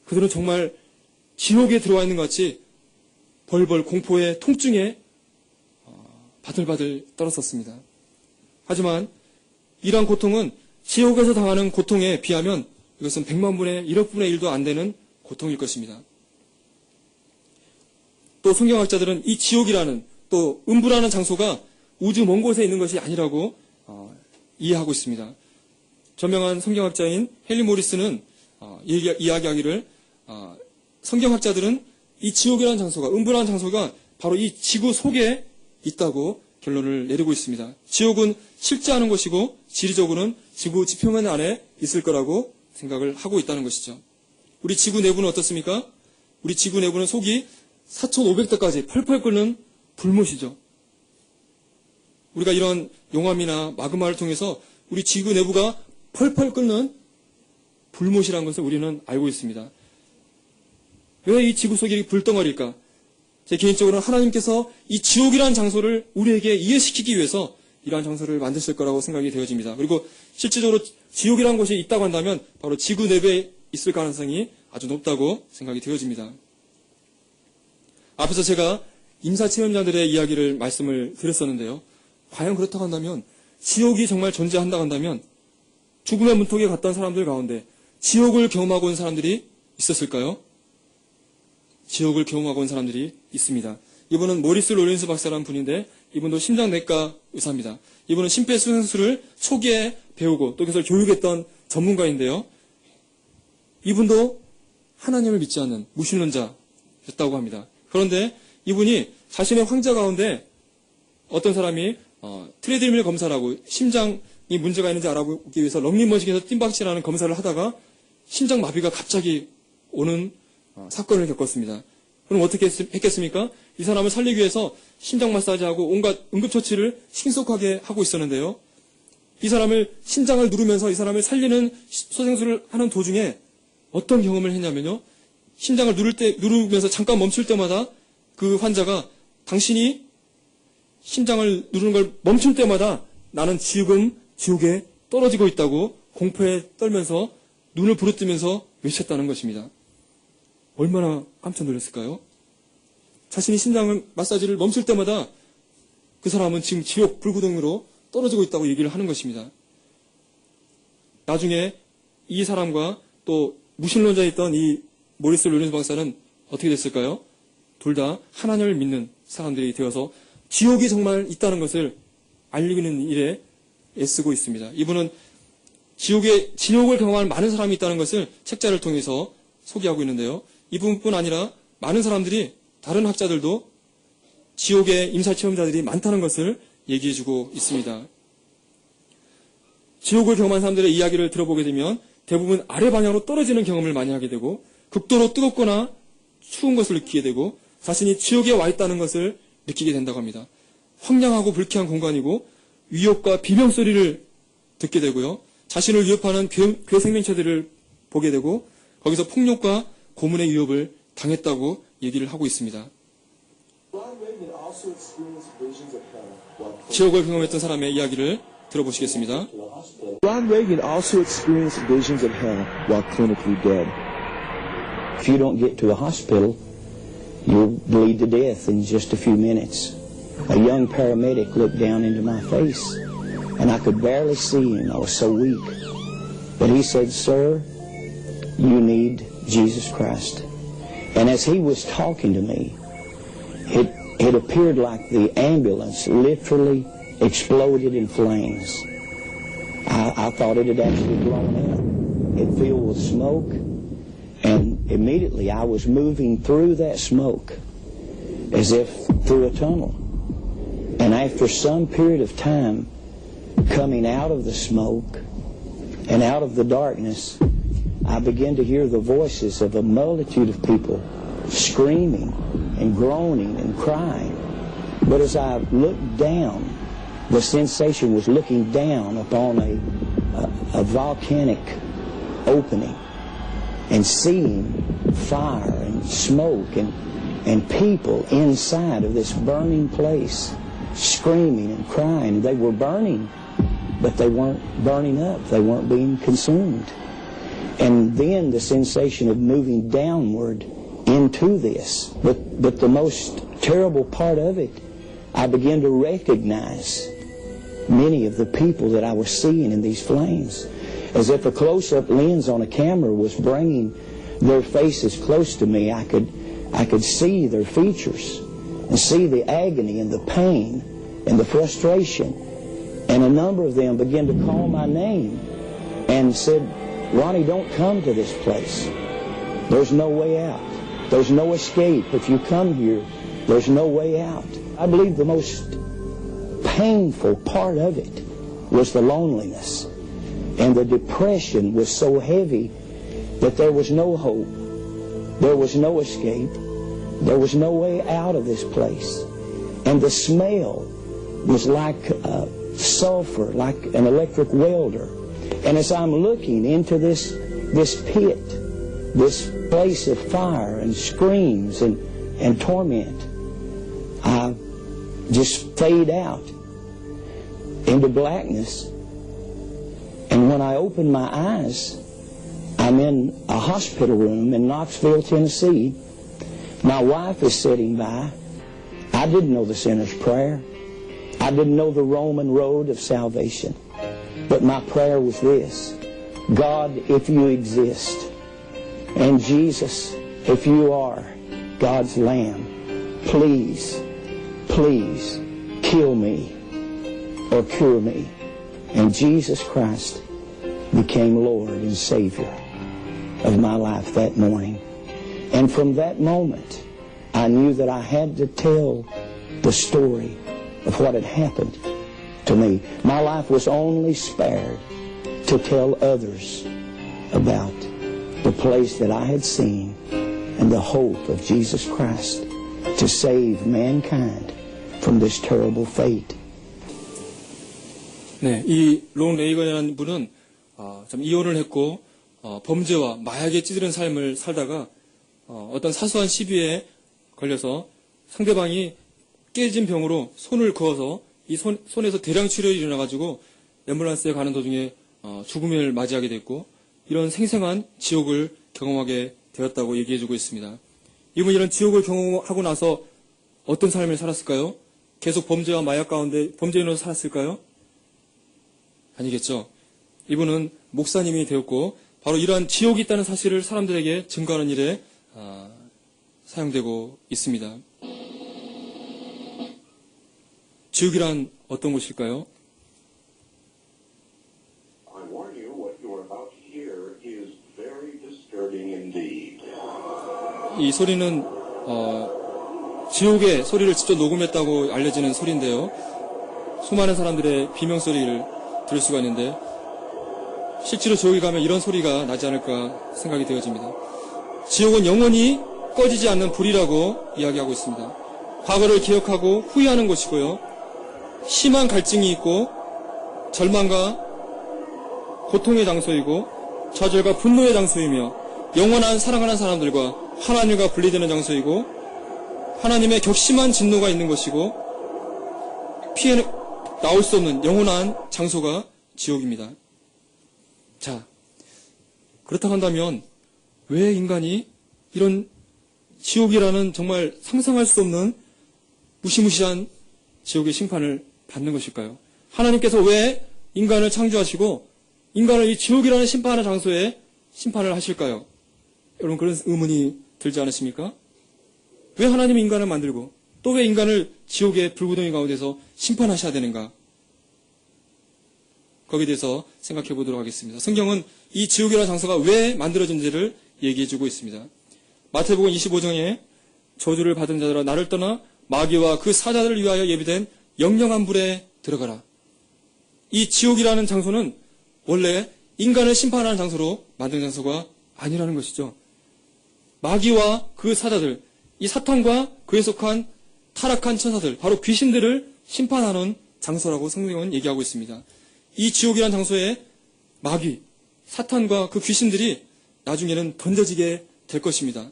그들은 정말 지옥에 들어와 있는 것 같이 벌벌 공포에 통증에 바들바들 떨었었습니다. 하지만 이러한 고통은 지옥에서 당하는 고통에 비하면 이것은 100만분의 1억분의 1도 안 되는 고통일 것입니다. 또 성경학자들은 이 지옥이라는 또 음부라는 장소가 우주 먼 곳에 있는 것이 아니라고 이해하고 있습니다. 저명한 성경학자인 헨리 모리스는 이야기하기를 성경학자들은 이 지옥이라는 장소가 음부라는 장소가 바로 이 지구 속에 있다고 결론을 내리고 있습니다. 지옥은 실제 하는 것이고 지리적으로는 지구 지표면 안에 있을 거라고 생각을 하고 있다는 것이죠. 우리 지구 내부는 어떻습니까? 우리 지구 내부는 속이 4,500도까지 펄펄 끓는 불못이죠. 우리가 이런 용암이나 마그마를 통해서 우리 지구 내부가 펄펄 끓는 불못이라는 것을 우리는 알고 있습니다. 왜 이 지구 속이 불덩어리일까? 제 개인적으로는 하나님께서 이 지옥이라는 장소를 우리에게 이해시키기 위해서 이러한 장소를 만드실 거라고 생각이 되어집니다. 그리고 실질적으로 지옥이라는 곳이 있다고 한다면 바로 지구 내부에 있을 가능성이 아주 높다고 생각이 되어집니다. 앞에서 제가 임사체험자들의 이야기를 말씀을 드렸었는데요. 과연 그렇다고 한다면 지옥이 정말 존재한다고 한다면 죽음의 문턱에 갔던 사람들 가운데 지옥을 경험하고 온 사람들이 있었을까요? 지옥을 경험하고 온 사람들이 있습니다. 이분은 모리스 로렌스 박사라는 분인데 이분도 심장내과 의사입니다. 이분은 심폐소생술을 초기에 배우고 또 그것을 교육했던 전문가인데요. 이분도 하나님을 믿지 않는 무신론자였다고 합니다. 그런데 이분이 자신의 황자 가운데 어떤 사람이 트레드밀 검사를 하고 심장이 문제가 있는지 알아보기 위해서 런닝머신에서 뜀박질하는 검사를 하다가 심장마비가 갑자기 오는 사건을 겪었습니다. 그럼 어떻게 했겠습니까? 이 사람을 살리기 위해서 심장 마사지하고 온갖 응급처치를 신속하게 하고 있었는데요. 이 사람을 심장을 누르면서 이 사람을 살리는 소생술을 하는 도중에 어떤 경험을 했냐면요. 심장을 누르면서 잠깐 멈출 때마다 그 환자가 당신이 심장을 누르는 걸 멈출 때마다 나는 지금 지옥에 떨어지고 있다고 공포에 떨면서 눈을 부릅뜨면서 외쳤다는 것입니다. 얼마나 깜짝 놀랐을까요? 자신이 심장 마사지를 멈출 때마다 그 사람은 지금 지옥 불구덩이로 떨어지고 있다고 얘기를 하는 것입니다. 나중에 이 사람과 또 무신론자에 있던 이 모리스 로렌스 박사는 어떻게 됐을까요? 둘 다 하나님을 믿는 사람들이 되어서 지옥이 정말 있다는 것을 알리는 일에 애쓰고 있습니다. 이분은 지옥을 경험한 많은 사람이 있다는 것을 책자를 통해서 소개하고 있는데요. 이분뿐 아니라 많은 사람들이 다른 학자들도 지옥의 임사체험자들이 많다는 것을 얘기해주고 있습니다. 지옥을 경험한 사람들의 이야기를 들어보게 되면 대부분 아래 방향으로 떨어지는 경험을 많이 하게 되고 극도로 뜨겁거나 추운 것을 느끼게 되고 자신이 지옥에 와 있다는 것을 느끼게 된다고 합니다. 황량하고 불쾌한 공간이고 위협과 비명소리를 듣게 되고요. 자신을 위협하는 괴 생명체들을 보게 되고 거기서 폭력과 고문의 위협을 당했다고 얘기를 하고 있습니다. 지옥을 경험했던 사람의 이야기를 들어보시겠습니다.
Ron Reagan also experienced visions of hell while clinically dead.
If you don't get to a hospital, you'll bleed to death in just a few minutes. A young paramedic looked down into my face, and I could barely see him. I was so weak. But he said, "Sir, you need Jesus Christ." And as he was talking to me, it appeared like the ambulance literally exploded in flames. I thought it had actually blown up. It filled with smoke, and immediately I was moving through that smoke as if through a tunnel. And after some period of time, coming out of the smoke and out of the darkness, I began to hear the voices of a multitude of people screaming and groaning and crying. But as I looked down The sensation was looking down upon a volcanic opening and seeing fire and smoke and people inside of this burning place screaming and crying. They were burning, but they weren't burning up. They weren't being consumed. And then the sensation of moving downward into this. But the most terrible part of it, I began to recognize many of the people that I was seeing in these flames. As if a close-up lens on a camera was bringing their faces close to me, I could see their features and see the agony and the pain and the frustration. And a number of them began to call my name and said, "Ronnie, don't come to this place. There's no way out. There's no escape. If you come here, there's no way out." I believe the most painful part of it was the loneliness. And the depression was so heavy that there was no hope. There was no escape. There was no way out of this place. And the smell was like sulfur, like an electric welder. And as I'm looking into this pit, this place of fire and screams and torment, I just fade out into blackness. And when I open my eyes, I'm in a hospital room in Knoxville, Tennessee. My wife is sitting by. I didn't know the sinner's prayer. I didn't know the Roman road of salvation. But my prayer was this: God, if you exist, and Jesus, if you are God's Lamb, please, please kill me or cure me. And Jesus Christ became Lord and Savior of my life that morning. And from that moment, I knew that I had to tell the story of what had happened to me. My life was only spared to tell others about the place that I had seen and the hope of Jesus Christ to save mankind from this terrible fate.
네, 이 론 레이건이라는 분은 좀 이혼을 했고 범죄와 마약에 찌들은 삶을 살다가 어떤 사소한 시비에 걸려서 상대방이 깨진 병으로 손을 그어서 이 손에서 대량 출혈이 일어나가지고 앰뷸런스에 가는 도중에 죽음을 맞이하게 됐고 이런 생생한 지옥을 경험하게 되었다고 얘기해주고 있습니다. 이분이 이런 지옥을 경험하고 나서 어떤 삶을 살았을까요? 계속 범죄와 마약 가운데 범죄인으로 살았을까요? 아니겠죠. 이분은 목사님이 되었고 바로 이러한 지옥이 있다는 사실을 사람들에게 증거하는 일에 사용되고 있습니다. 지옥이란 어떤 곳일까요? 이 소리는 지옥의 소리를 직접 녹음했다고 알려지는 소리인데요. 수많은 사람들의 비명소리를 들을 수가 있는데 실제로 지옥에 가면 이런 소리가 나지 않을까 생각이 되어집니다. 지옥은 영원히 꺼지지 않는 불이라고 이야기하고 있습니다. 과거를 기억하고 후회하는 곳이고요. 심한 갈증이 있고 절망과 고통의 장소이고 좌절과 분노의 장소이며 영원한 사랑하는 사람들과 하나님과 분리되는 장소이고 하나님의 격심한 진노가 있는 것이고 피해 나올 수 없는 영원한 장소가 지옥입니다. 자, 그렇다고 한다면 왜 인간이 이런 지옥이라는 정말 상상할 수 없는 무시무시한 지옥의 심판을 받는 것일까요? 하나님께서 왜 인간을 창조하시고 인간을 이 지옥이라는 심판하는 장소에 심판을 하실까요? 여러분 그런 의문이 들지 않으십니까? 왜 하나님이 인간을 만들고 또 왜 인간을 지옥의 불구덩이 가운데서 심판하셔야 되는가? 거기에 대해서 생각해 보도록 하겠습니다. 성경은 이 지옥이라는 장소가 왜 만들어진지를 얘기해 주고 있습니다. 마태복음 25장에 저주를 받은 자들아 나를 떠나 마귀와 그 사자들을 위하여 예비된 영영한 불에 들어가라. 이 지옥이라는 장소는 원래 인간을 심판하는 장소로 만든 장소가 아니라는 것이죠. 마귀와 그 사자들, 이 사탄과 그에 속한 타락한 천사들, 바로 귀신들을 심판하는 장소라고 성경은 얘기하고 있습니다. 이 지옥이라는 장소에 마귀, 사탄과 그 귀신들이 나중에는 던져지게 될 것입니다.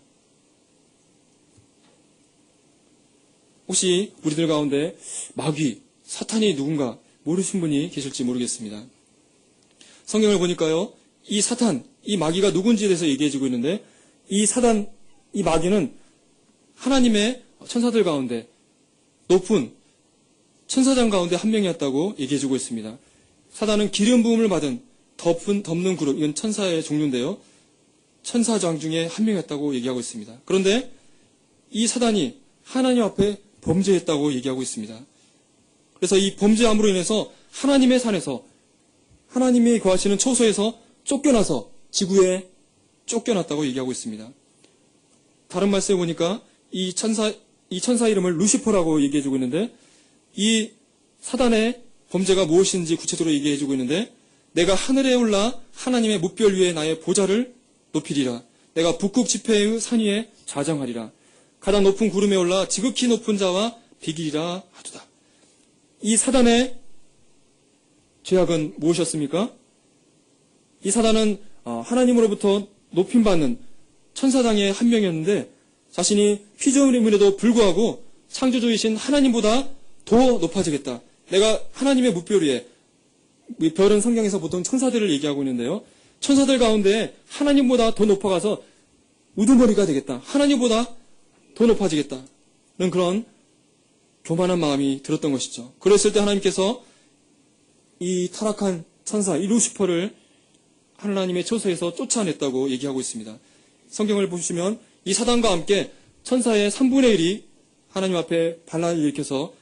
혹시 우리들 가운데 마귀, 사탄이 누군가 모르신 분이 계실지 모르겠습니다. 성경을 보니까요, 이 사탄, 이 마귀가 누군지에 대해서 얘기해주고 있는데, 이 사단, 이 마귀는 하나님의 천사들 가운데 높은 천사장 가운데 한 명이었다고 얘기해주고 있습니다. 사단은 기름 부음을 받은 덮는 그룹, 이건 천사의 종류인데요. 천사장 중에 한 명이었다고 얘기하고 있습니다. 그런데 이 사단이 하나님 앞에 범죄했다고 얘기하고 있습니다. 그래서 이 범죄함으로 인해서 하나님의 산에서, 하나님이 거하시는 처소에서 쫓겨나서 지구에 쫓겨났다고 얘기하고 있습니다. 다른 말씀에 보니까 이 천사 이름을 루시퍼라고 얘기해주고 있는데, 이 사단의 범죄가 무엇인지 구체적으로 얘기해주고 있는데, 내가 하늘에 올라 하나님의 뭇별 위에 나의 보좌를 높이리라. 내가 북극 지폐의 산 위에 좌정하리라. 가장 높은 구름에 올라 지극히 높은 자와 비기리라 하도다. 이 사단의 죄악은 무엇이었습니까? 이 사단은 하나님으로부터 높임받는 천사장의 한 명이었는데, 자신이 피조물임에도 불구하고 창조주이신 하나님보다 더 높아지겠다. 내가 하나님의 뭇별 위에, 별은 성경에서 보통 천사들을 얘기하고 있는데요. 천사들 가운데 하나님보다 더 높아가서 우두머리가 되겠다. 하나님보다 더 높아지겠다는 그런 교만한 마음이 들었던 것이죠. 그랬을 때 하나님께서 이 타락한 천사, 이 루시퍼를 하나님의 처소에서 쫓아냈다고 얘기하고 있습니다. 성경을 보시면 이 사단과 함께 천사의 3분의 1이 하나님 앞에 반란을 일으켜서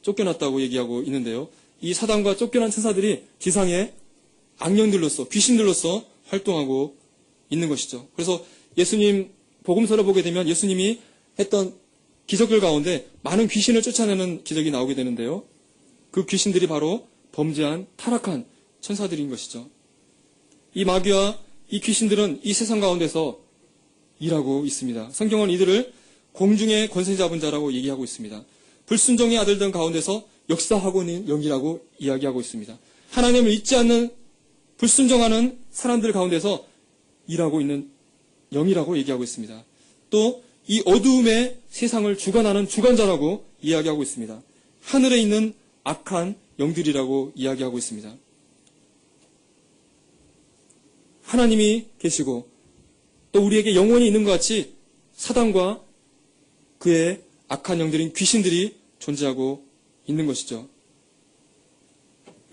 쫓겨났다고 얘기하고 있는데요. 이 사단과 쫓겨난 천사들이 지상에 악령들로서, 귀신들로서 활동하고 있는 것이죠. 그래서 예수님 복음서를 보게 되면 예수님이 했던 기적들 가운데 많은 귀신을 쫓아내는 기적이 나오게 되는데요. 그 귀신들이 바로 범죄한 타락한 천사들인 것이죠. 이 마귀와 이 귀신들은 이 세상 가운데서 일하고 있습니다. 성경은 이들을 공중의 권세 잡은 자라고 얘기하고 있습니다. 불순종의 아들들 가운데서 역사하고 있는 영이라고 이야기하고 있습니다. 하나님을 잊지 않는 불순종하는 사람들 가운데서 일하고 있는 영이라고 얘기하고 있습니다. 또 이 어두움의 세상을 주관하는 주관자라고 이야기하고 있습니다. 하늘에 있는 악한 영들이라고 이야기하고 있습니다. 하나님이 계시고 또 우리에게 영원히 있는 것 같이 사단과 그의 악한 영들인 귀신들이 존재하고 있는 것이죠.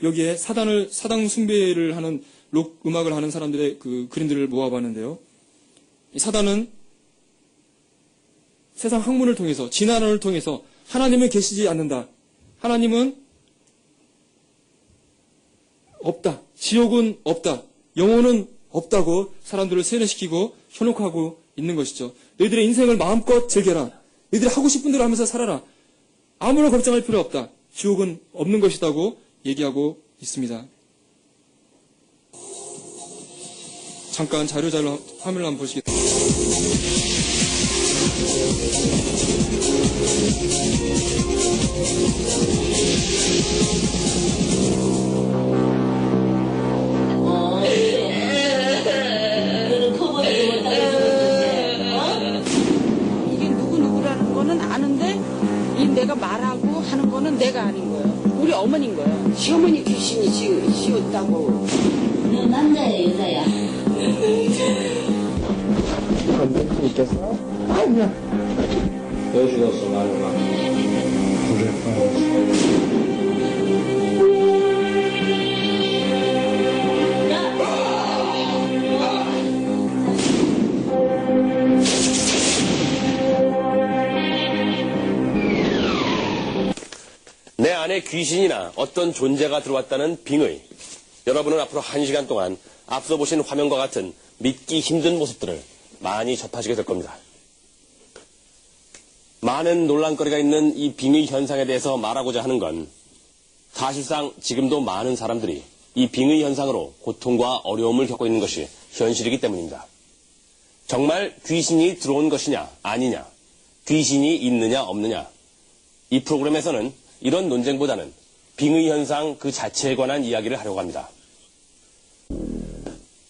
여기에 사단 숭배를 하는 록 음악을 하는 사람들의 그 그림들을 모아봤는데요. 이 사단은 세상 학문을 통해서, 진화론을 통해서 하나님은 계시지 않는다. 하나님은 없다. 지옥은 없다. 영혼은 없다고 사람들을 세뇌시키고 현혹하고 있는 것이죠. 너희들의 인생을 마음껏 즐겨라. 너희들이 하고 싶은 대로 하면서 살아라. 아무런 걱정할 필요 없다. 지옥은 없는 것이라고 얘기하고 있습니다. 잠깐 자료를 화면을 한번 보시겠습니다.
이게 누구라는 거는 아는데 내가 말하고 하는 거는 내가 아닌 거예요. 우리 어머니인 거예요.
시어머니 귀신이 씌웠다고. 너 남자야 여자야?
있겠어? 아니야.
왜 죽었어 말해봐.
내 안에 귀신이나 어떤 존재가 들어왔다는 빙의. 여러분은 앞으로 1시간 동안 앞서 보신 화면과 같은 믿기 힘든 모습들을 많이 접하시게 될 겁니다. 많은 논란거리가 있는 이 빙의 현상에 대해서 말하고자 하는 건 사실상 지금도 많은 사람들이 이 빙의 현상으로 고통과 어려움을 겪고 있는 것이 현실이기 때문입니다. 정말 귀신이 들어온 것이냐 아니냐, 귀신이 있느냐 없느냐, 이 프로그램에서는 이런 논쟁보다는 빙의 현상 그 자체에 관한 이야기를 하려고 합니다.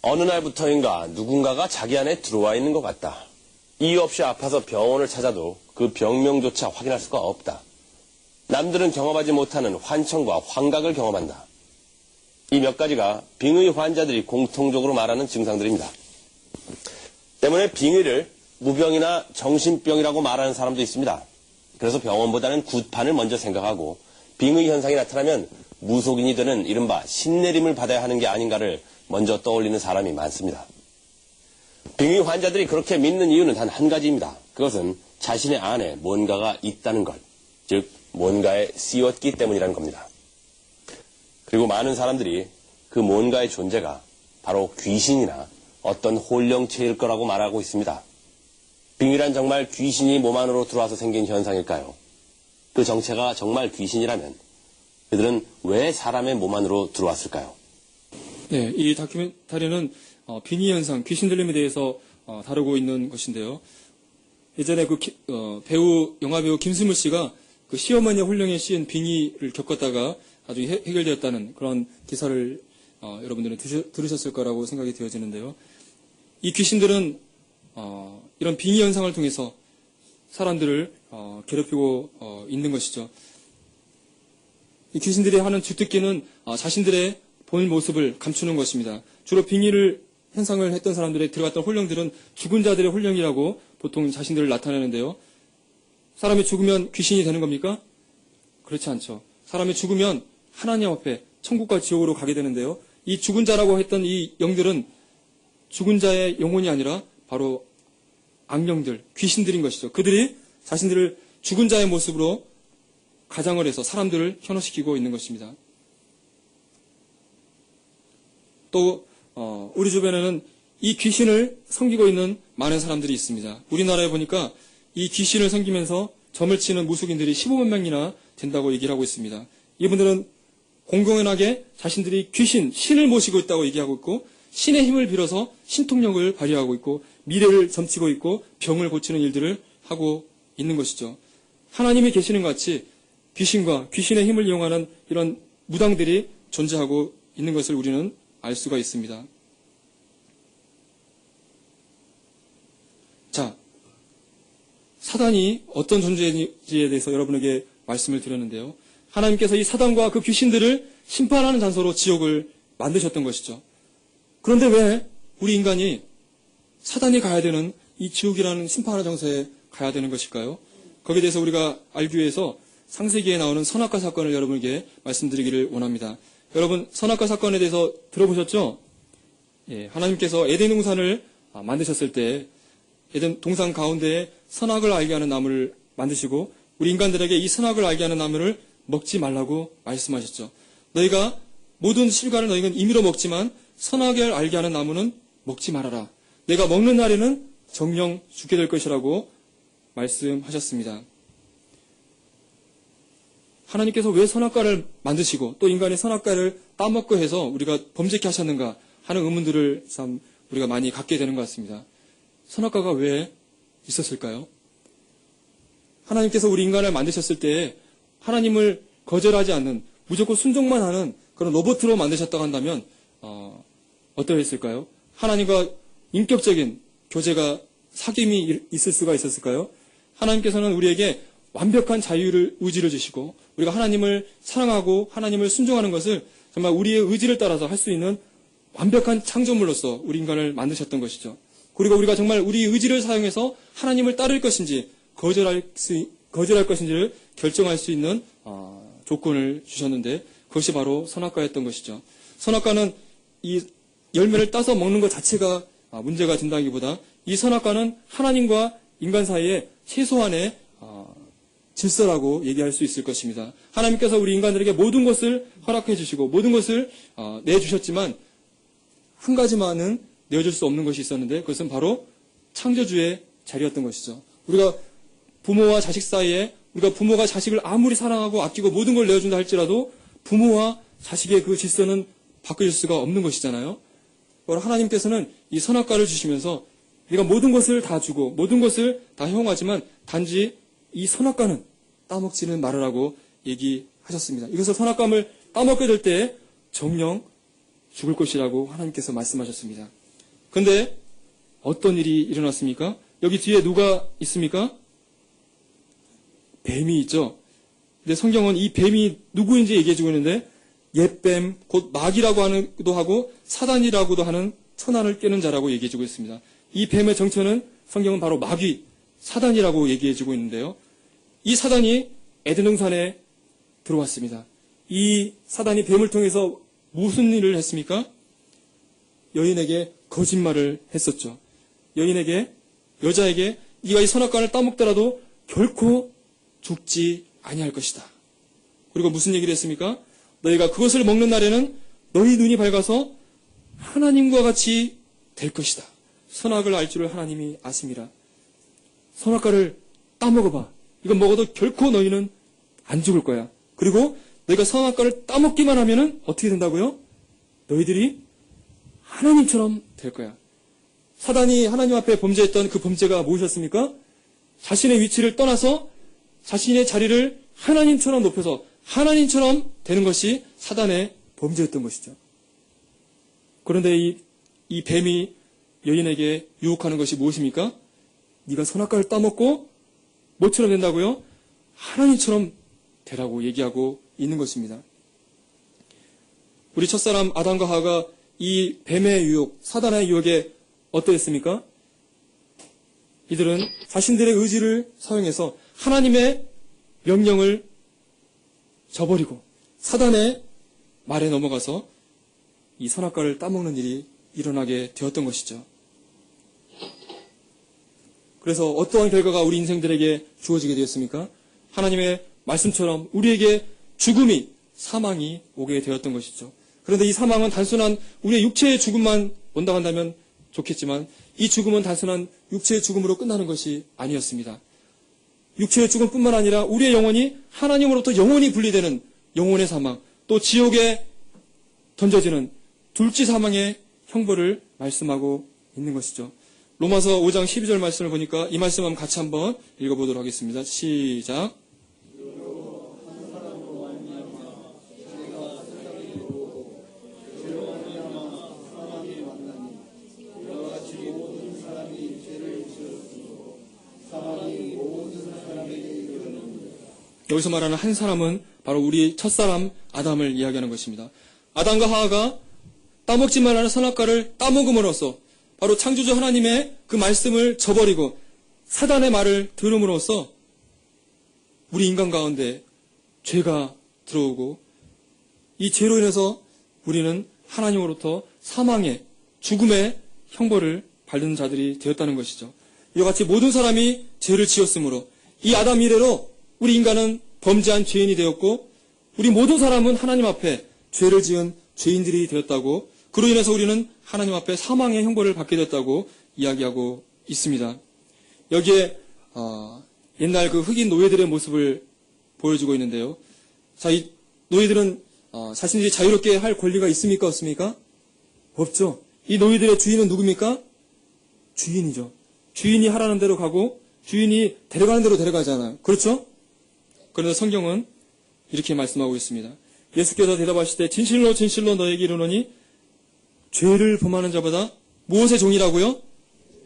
어느 날부터인가 누군가가 자기 안에 들어와 있는 것 같다. 이유 없이 아파서 병원을 찾아도 그 병명조차 확인할 수가 없다. 남들은 경험하지 못하는 환청과 환각을 경험한다. 이 몇 가지가 빙의 환자들이 공통적으로 말하는 증상들입니다. 때문에 빙의를 무병이나 정신병이라고 말하는 사람도 있습니다. 그래서 병원보다는 굿판을 먼저 생각하고 빙의 현상이 나타나면 무속인이 되는 이른바 신내림을 받아야 하는 게 아닌가를 먼저 떠올리는 사람이 많습니다. 빙의 환자들이 그렇게 믿는 이유는 단 한 가지입니다. 그것은 자신의 안에 뭔가가 있다는 것, 즉 뭔가에 씌웠기 때문이라는 겁니다. 그리고 많은 사람들이 그 뭔가의 존재가 바로 귀신이나 어떤 홀령체일 거라고 말하고 있습니다. 빙의란 정말 귀신이 몸 안으로 들어와서 생긴 현상일까요? 그 정체가 정말 귀신이라면 그들은 왜 사람의 몸 안으로 들어왔을까요?
네, 이 다큐멘터리는 빙의 현상, 귀신 들림에 대해서 다루고 있는 것인데요. 예전에 영화배우 김수무 씨가 그 시어머니의 홀령에 씌인 빙의를 겪었다가 나중에 해결되었다는 그런 기사를 여러분들은 들으셨을 거라고 생각이 되어지는데요. 이 귀신들은 이런 빙의 현상을 통해서 사람들을 괴롭히고 있는 것이죠. 이 귀신들이 하는 주특기는 자신들의 본 모습을 감추는 것입니다. 주로 빙의를 현상을 했던 사람들의 들어갔던 홀령들은 죽은 자들의 홀령이라고 보통 자신들을 나타내는데요. 사람이 죽으면 귀신이 되는 겁니까? 그렇지 않죠. 사람이 죽으면 하나님 앞에 천국과 지옥으로 가게 되는데요. 이 죽은 자라고 했던 이 영들은 죽은 자의 영혼이 아니라 바로 악령들, 귀신들인 것이죠. 그들이 자신들을 죽은 자의 모습으로 가장을 해서 사람들을 현혹시키고 있는 것입니다. 또 우리 주변에는 이 귀신을 섬기고 있는 많은 사람들이 있습니다. 우리나라에 보니까 이 귀신을 섬기면서 점을 치는 무속인들이 15만 명이나 된다고 얘기를 하고 있습니다. 이분들은 공공연하게 자신들이 신을 모시고 있다고 얘기하고 있고 신의 힘을 빌어서 신통력을 발휘하고 있고 미래를 점치고 있고 병을 고치는 일들을 하고 있는 것이죠. 하나님이 계시는 것 같이 귀신과 귀신의 힘을 이용하는 이런 무당들이 존재하고 있는 것을 우리는 알 수가 있습니다. 자, 사단이 어떤 존재인지에 대해서 여러분에게 말씀을 드렸는데요. 하나님께서 이 사단과 그 귀신들을 심판하는 장소로 지옥을 만드셨던 것이죠. 그런데 왜 우리 인간이 사단이 가야 되는 이 지옥이라는 심판하는 장소에 가야 되는 것일까요? 거기에 대해서 우리가 알기 위해서 창세기에 나오는 선악과 사건을 여러분에게 말씀드리기를 원합니다. 여러분, 선악과 사건에 대해서 들어보셨죠? 예, 하나님께서 에덴 동산을 만드셨을 때 에덴 동산 가운데에 선악을 알게 하는 나무를 만드시고 우리 인간들에게 이 선악을 알게 하는 나무를 먹지 말라고 말씀하셨죠. 너희가 모든 실과를 너희는 임의로 먹지만 선악을 알게 하는 나무는 먹지 말아라. 내가 먹는 날에는 정령 죽게 될 것이라고 말씀하셨습니다. 하나님께서 왜 선악과를 만드시고 또 인간이 선악과를 따먹고 해서 우리가 범죄케 하셨는가 하는 의문들을 참 우리가 많이 갖게 되는 것 같습니다. 선악과가 왜 있었을까요? 하나님께서 우리 인간을 만드셨을 때 하나님을 거절하지 않는 무조건 순종만 하는 그런 로봇으로 만드셨다고 한다면 어떠했을까요? 하나님과 인격적인 교제가 사귐이 있을 수가 있었을까요? 하나님께서는 우리에게 완벽한 의지를 주시고 우리가 하나님을 사랑하고 하나님을 순종하는 것을 정말 우리의 의지를 따라서 할 수 있는 완벽한 창조물로서 우리 인간을 만드셨던 것이죠. 그리고 우리가 정말 우리 의지를 사용해서 하나님을 따를 것인지 거절할 것인지를 결정할 수 있는 조건을 주셨는데 그것이 바로 선악과였던 것이죠. 선악과는 이 열매를 따서 먹는 것 자체가 문제가 된다기보다 이 선악과는 하나님과 인간 사이에 최소한의 질서라고 얘기할 수 있을 것입니다. 하나님께서 우리 인간들에게 모든 것을 허락해 주시고 모든 것을 내주셨지만 한 가지만은 내어줄 수 없는 것이 있었는데 그것은 바로 창조주의 자리였던 것이죠. 우리가 부모와 자식 사이에 우리가 부모가 자식을 아무리 사랑하고 아끼고 모든 걸 내어준다 할지라도 부모와 자식의 그 질서는 바꿔줄 수가 없는 것이잖아요. 하나님께서는 이 선악과를 주시면서 우리가 모든 것을 다 주고 모든 것을 다 허용하지만 단지 이 선악과는 따먹지는 말으라고 얘기하셨습니다. 이것을 선악과를 따먹게 될 때 정령 죽을 것이라고 하나님께서 말씀하셨습니다. 그런데 어떤 일이 일어났습니까? 여기 뒤에 누가 있습니까? 뱀이 있죠. 근데 성경은 이 뱀이 누구인지 얘기해주고 있는데 옛뱀, 곧 마귀라고 하기도 하고 사단이라고도 하는 천하를 깨는 자라고 얘기해주고 있습니다. 이 뱀의 정체는 성경은 바로 마귀, 사단이라고 얘기해주고 있는데요. 이 사단이 에덴 동산에 들어왔습니다. 이 사단이 뱀을 통해서 무슨 일을 했습니까? 여인에게 거짓말을 했었죠. 여자에게 네가 이 선악과를 따먹더라도 결코 죽지 아니할 것이다. 그리고 무슨 얘기를 했습니까? 너희가 그것을 먹는 날에는 너희 눈이 밝아서 하나님과 같이 될 것이다. 선악을 알 줄을 하나님이 아심이라. 선악과를 따먹어봐. 이건 먹어도 결코 너희는 안 죽을 거야. 그리고 너희가 선악과를 따먹기만 하면은 어떻게 된다고요? 너희들이 하나님처럼 될 거야. 사단이 하나님 앞에 범죄했던 그 범죄가 무엇이었습니까? 자신의 위치를 떠나서 자신의 자리를 하나님처럼 높여서 하나님처럼 되는 것이 사단의 범죄였던 것이죠. 그런데 이 뱀이 여인에게 유혹하는 것이 무엇입니까? 네가 선악과를 따먹고 뭐처럼 된다고요? 하나님처럼 되라고 얘기하고 있는 것입니다. 우리 첫사람 아담과 하와가 이 뱀의 유혹, 사단의 유혹에 어떠했습니까? 이들은 자신들의 의지를 사용해서 하나님의 명령을 저버리고 사단의 말에 넘어가서 이 선악과를 따먹는 일이 일어나게 되었던 것이죠. 그래서 어떠한 결과가 우리 인생들에게 주어지게 되었습니까? 하나님의 말씀처럼 우리에게 죽음이, 사망이 오게 되었던 것이죠. 그런데 이 사망은 단순한 우리의 육체의 죽음만 온다고 한다면 좋겠지만 이 죽음은 단순한 육체의 죽음으로 끝나는 것이 아니었습니다. 육체의 죽음뿐만 아니라 우리의 영혼이 하나님으로부터 영원히 분리되는 영혼의 사망, 또 지옥에 던져지는 둘째 사망의 형벌을 말씀하고 있는 것이죠. 로마서 5장 12절 말씀을 보니까 이 말씀 한번 같이 한번 읽어보도록 하겠습니다. 시작. 여기서 말하는 한 사람은 바로 우리 첫사람 아담을 이야기하는 것입니다. 아담과 하와가 따먹지 말라는 선악과를 따먹음으로써 바로 창조주 하나님의 그 말씀을 저버리고 사단의 말을 들음으로써 우리 인간 가운데 죄가 들어오고 이 죄로 인해서 우리는 하나님으로부터 사망의, 죽음의 형벌을 받는 자들이 되었다는 것이죠. 이와 같이 모든 사람이 죄를 지었으므로 이 아담 이래로 우리 인간은 범죄한 죄인이 되었고 우리 모든 사람은 하나님 앞에 죄를 지은 죄인들이 되었다고, 그로 인해서 우리는 하나님 앞에 사망의 형벌을 받게 됐다고 이야기하고 있습니다. 여기에 옛날 그 흑인 노예들의 모습을 보여주고 있는데요. 자, 이 노예들은 자신들이 자유롭게 할 권리가 있습니까? 없습니까? 없죠. 이 노예들의 주인은 누굽니까? 주인이죠. 주인이 하라는 대로 가고 주인이 데려가는 대로 데려가잖아요. 그렇죠? 그런데 성경은 이렇게 말씀하고 있습니다. 예수께서 대답하실 때 진실로 진실로 너에게 이르노니 죄를 범하는 자보다 무엇의 종이라고요?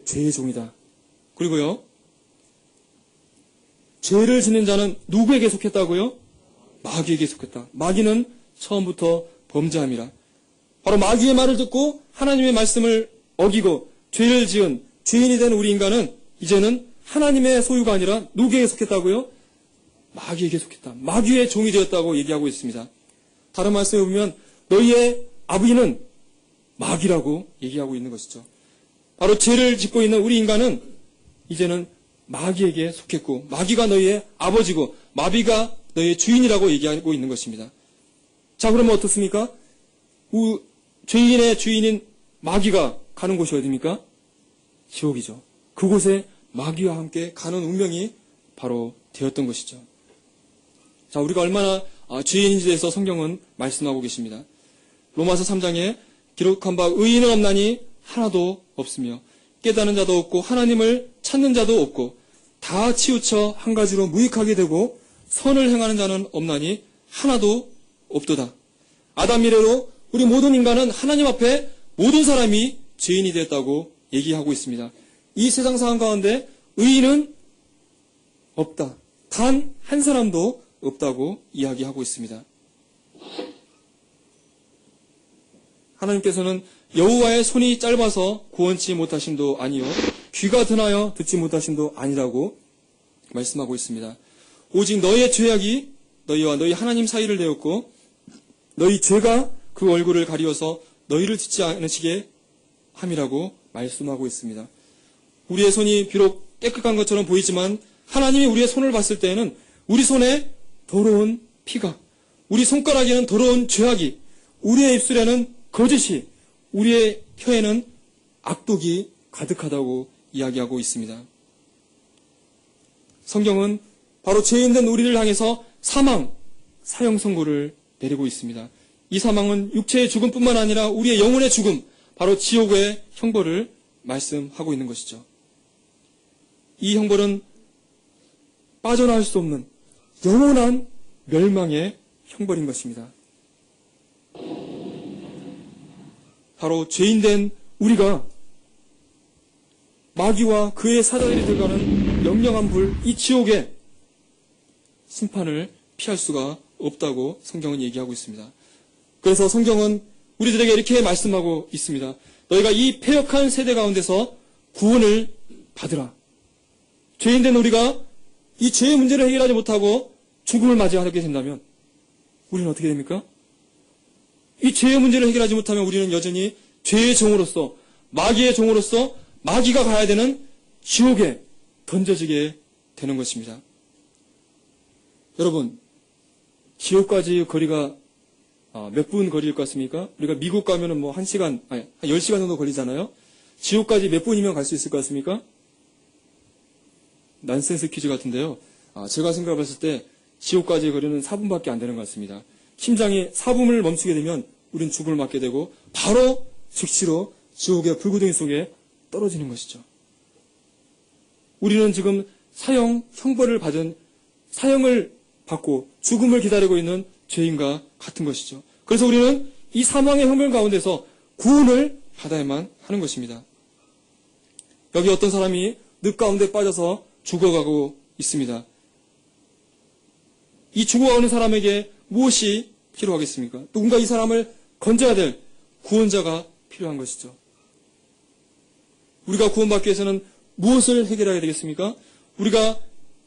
죄의 종이다. 그리고요, 죄를 짓는 자는 누구에게 속했다고요? 마귀에게 속했다. 마귀는 처음부터 범죄함이라. 바로 마귀의 말을 듣고 하나님의 말씀을 어기고 죄를 지은 죄인이 된 우리 인간은 이제는 하나님의 소유가 아니라 누구에게 속했다고요? 마귀에게 속했다. 마귀의 종이 되었다고 얘기하고 있습니다. 다른 말씀에 보면 너희의 아버지는 마귀라고 얘기하고 있는 것이죠. 바로 죄를 짓고 있는 우리 인간은 이제는 마귀에게 속했고 마귀가 너희의 아버지고 마귀가 너희의 주인이라고 얘기하고 있는 것입니다. 자, 그러면 어떻습니까? 죄인의 주인인 마귀가 가는 곳이 어디입니까? 지옥이죠. 그곳에 마귀와 함께 가는 운명이 바로 되었던 것이죠. 자, 우리가 얼마나 죄인인지에 대해서 성경은 말씀하고 계십니다. 로마서 3장에 기록한 바 의인은 없나니 하나도 없으며 깨닫는 자도 없고 하나님을 찾는 자도 없고 다 치우쳐 한 가지로 무익하게 되고 선을 행하는 자는 없나니 하나도 없도다. 아담 이래로 우리 모든 인간은 하나님 앞에 모든 사람이 죄인이 되었다고 얘기하고 있습니다. 이 세상 상황 가운데 의인은 없다. 단 한 사람도 없다고 이야기하고 있습니다. 하나님께서는 여호와의 손이 짧아서 구원치 못하심도 아니요 귀가 드나여 듣지 못하심도 아니라고 말씀하고 있습니다. 오직 너희의 죄악이 너희와 너희 하나님 사이를 내었고 너희 죄가 그 얼굴을 가리워서 너희를 듣지 않으시게 함이라고 말씀하고 있습니다. 우리의 손이 비록 깨끗한 것처럼 보이지만 하나님이 우리의 손을 봤을 때에는 우리 손에 더러운 피가, 우리 손가락에는 더러운 죄악이, 우리의 입술에는 거짓이, 우리의 혀에는 악독이 가득하다고 이야기하고 있습니다. 성경은 바로 죄인된 우리를 향해서 사망, 사형 선고를 내리고 있습니다. 이 사망은 육체의 죽음뿐만 아니라 우리의 영혼의 죽음, 바로 지옥의 형벌을 말씀하고 있는 것이죠. 이 형벌은 빠져나갈 수 없는 영원한 멸망의 형벌인 것입니다. 바로 죄인된 우리가 마귀와 그의 사자들이 들어가는 영영한 불, 이 지옥의 심판을 피할 수가 없다고 성경은 얘기하고 있습니다. 그래서 성경은 우리들에게 이렇게 말씀하고 있습니다. 너희가 이 패역한 세대 가운데서 구원을 받으라. 죄인된 우리가 이 죄의 문제를 해결하지 못하고 죽음을 맞이하게 된다면 우리는 어떻게 됩니까? 이 죄의 문제를 해결하지 못하면 우리는 여전히 죄의 종으로서, 마귀의 종으로서 마귀가 가야 되는 지옥에 던져지게 되는 것입니다. 여러분, 지옥까지 거리가 몇 분 거리일 것 같습니까? 우리가 미국 가면은 뭐 1시간, 한 10시간 정도 걸리잖아요? 지옥까지 몇 분이면 갈 수 있을 것 같습니까? 난센스 퀴즈 같은데요. 제가 생각했을 때 지옥까지 거리는 4분밖에 안 되는 것 같습니다. 심장이 4분을 멈추게 되면 우린 죽음을 맞게 되고 바로 즉시로 지옥의 불구덩이 속에 떨어지는 것이죠. 우리는 지금 사형, 형벌을 받은 사형을 받고 죽음을 기다리고 있는 죄인과 같은 것이죠. 그래서 우리는 이 사망의 형벌 가운데서 구원을 받아야만 하는 것입니다. 여기 어떤 사람이 늪 가운데 빠져서 죽어가고 있습니다. 이 죽어가는 사람에게 무엇이 필요하겠습니까? 누군가 이 사람을 건져야 될 구원자가 필요한 것이죠. 우리가 구원받기 위해서는 무엇을 해결해야 되겠습니까? 우리가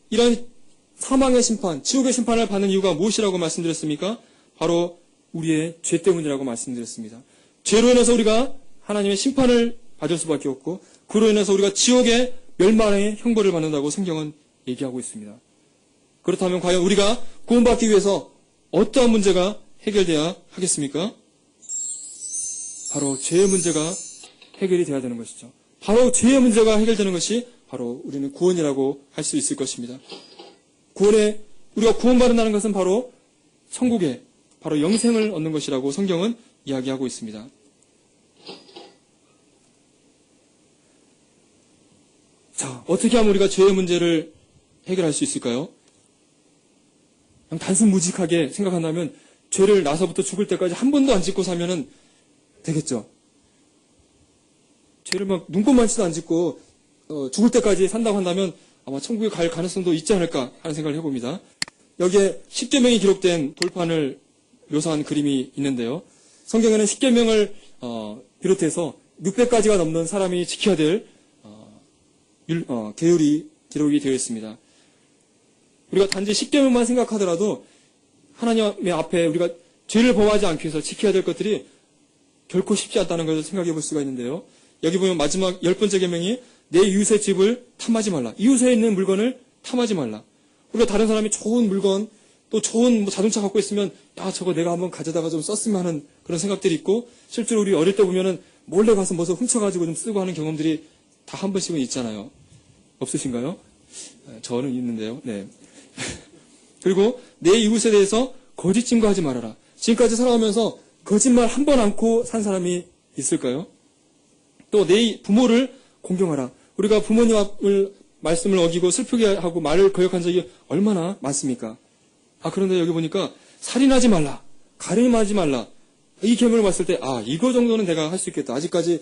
이런 사망의 심판, 지옥의 심판을 받는 이유가 무엇이라고 말씀드렸습니까? 바로 우리의 죄 때문이라고 말씀드렸습니다. 죄로 인해서 우리가 하나님의 심판을 받을 수밖에 없고 그로 인해서 우리가 지옥의 멸망의 형벌을 받는다고 성경은 얘기하고 있습니다. 그렇다면 과연 우리가 구원받기 위해서 어떠한 문제가 해결돼야 하겠습니까? 바로 죄의 문제가 해결이 돼야 되는 것이죠. 바로 죄의 문제가 해결되는 것이 바로 우리는 구원이라고 할 수 있을 것입니다. 우리가 구원받는다는 것은 바로 천국에, 바로 영생을 얻는 것이라고 성경은 이야기하고 있습니다. 자, 어떻게 하면 우리가 죄의 문제를 해결할 수 있을까요? 그냥 단순 무직하게 생각한다면 죄를 나서부터 죽을 때까지 한 번도 안 짓고 사면은 되겠죠. 죄를 막 눈곱만치도 안 짓고 죽을 때까지 산다고 한다면 아마 천국에 갈 가능성도 있지 않을까 하는 생각을 해봅니다. 여기에 십계명이 기록된 돌판을 묘사한 그림이 있는데요. 성경에는 십계명을 비롯해서 600가지가 넘는 사람이 지켜야 될 계율이 기록이 되어 있습니다. 우리가 단지 십계명만 생각하더라도 하나님의 앞에 우리가 죄를 범하지 않기 위해서 지켜야 될 것들이 결코 쉽지 않다는 것을 생각해 볼 수가 있는데요. 여기 보면 마지막 10번째 계명이 내 이웃의 집을 탐하지 말라. 이웃에 있는 물건을 탐하지 말라. 우리가 다른 사람이 좋은 물건, 또 좋은 자동차 갖고 있으면 야 저거 내가 한번 가져다가 좀 썼으면 하는 그런 생각들이 있고 실제로 우리 어릴 때 보면은 몰래 가서 뭐서 훔쳐가지고 좀 쓰고 하는 경험들이 다 한 번씩은 있잖아요. 없으신가요? 저는 있는데요. 네. 그리고 내 이웃에 대해서 거짓 증거하지 말아라. 지금까지 살아오면서 거짓말 한 번 않고 산 사람이 있을까요? 또 내 부모를 공경하라. 우리가 부모님을 말씀을 어기고 슬프게 하고 말을 거역한 적이 얼마나 많습니까? 그런데 여기 보니까 살인하지 말라, 가늠하지 말라. 이 계명을 봤을 때, 이거 정도는 내가 할 수 있겠다. 아직까지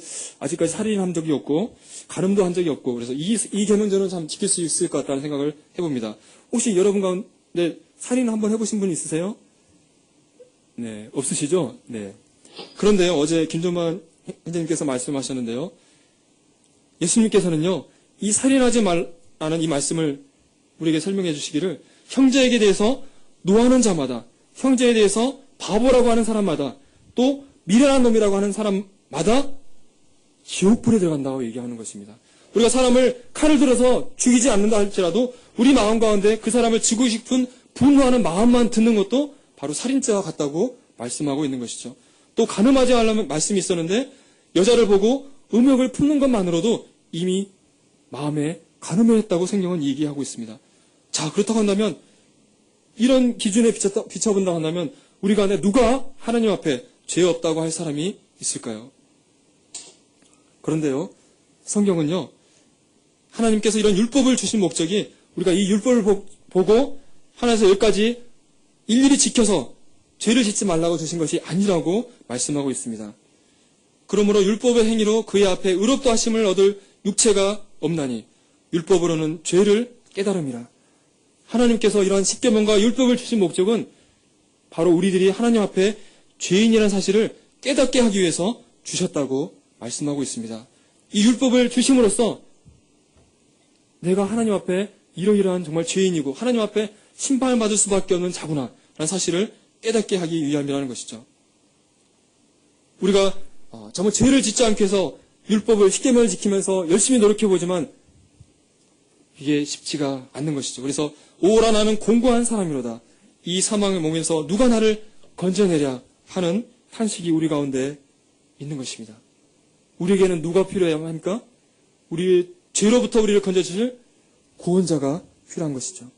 살인한 적이 없고, 가늠도 한 적이 없고, 그래서 이 계명들은 참 지킬 수 있을 것 같다는 생각을 해봅니다. 혹시 여러분 가운데 살인 한번 해보신 분 있으세요? 네, 없으시죠? 네. 그런데요, 어제 김종만 행자님께서 말씀하셨는데요. 예수님께서는요, 이 살인하지 말라는 이 말씀을 우리에게 설명해 주시기를 형제에게 대해서 노하는 자마다, 형제에 대해서 바보라고 하는 사람마다, 또 미련한 놈이라고 하는 사람마다 지옥불에 들어간다고 얘기하는 것입니다. 우리가 사람을 칼을 들어서 죽이지 않는다 할지라도 우리 마음 가운데 그 사람을 죽이고 싶은 분노하는 마음만 드는 것도 바로 살인죄와 같다고 말씀하고 있는 것이죠. 또 가늠하지 말라는 말씀이 있었는데 여자를 보고 음욕을 품는 것만으로도 이미 마음에 가늠했다고 성경은 얘기하고 있습니다. 자, 그렇다고 한다면 이런 기준에 비춰본다고 한다면 우리 가운데 누가 하나님 앞에 죄 없다고 할 사람이 있을까요? 그런데요, 성경은요, 하나님께서 이런 율법을 주신 목적이 우리가 이 율법을 보고 하나에서 열까지 일일이 지켜서 죄를 짓지 말라고 주신 것이 아니라고 말씀하고 있습니다. 그러므로 율법의 행위로 그의 앞에 의롭다 하심을 얻을 육체가 없나니 율법으로는 죄를 깨달음이라. 하나님께서 이러한 십계명과 율법을 주신 목적은 바로 우리들이 하나님 앞에 죄인이라는 사실을 깨닫게 하기 위해서 주셨다고 말씀하고 있습니다. 이 율법을 주심으로써 내가 하나님 앞에 이러이러한 정말 죄인이고 하나님 앞에 심판을 받을 수밖에 없는 자구나 라는 사실을 깨닫게 하기 위함이라는 것이죠. 우리가 정말 죄를 짓지 않기 위해서 율법을 십계명을 지키면서 열심히 노력해보지만 이게 쉽지가 않는 것이죠. 그래서 오라 나는 공고한 사람이로다. 이 사망의 몸에서 누가 나를 건져내랴 하는 탄식이 우리 가운데 있는 것입니다. 우리에게는 누가 필요해야 합니까? 우리의 죄로부터 우리를 건져주실 구원자가 필요한 것이죠.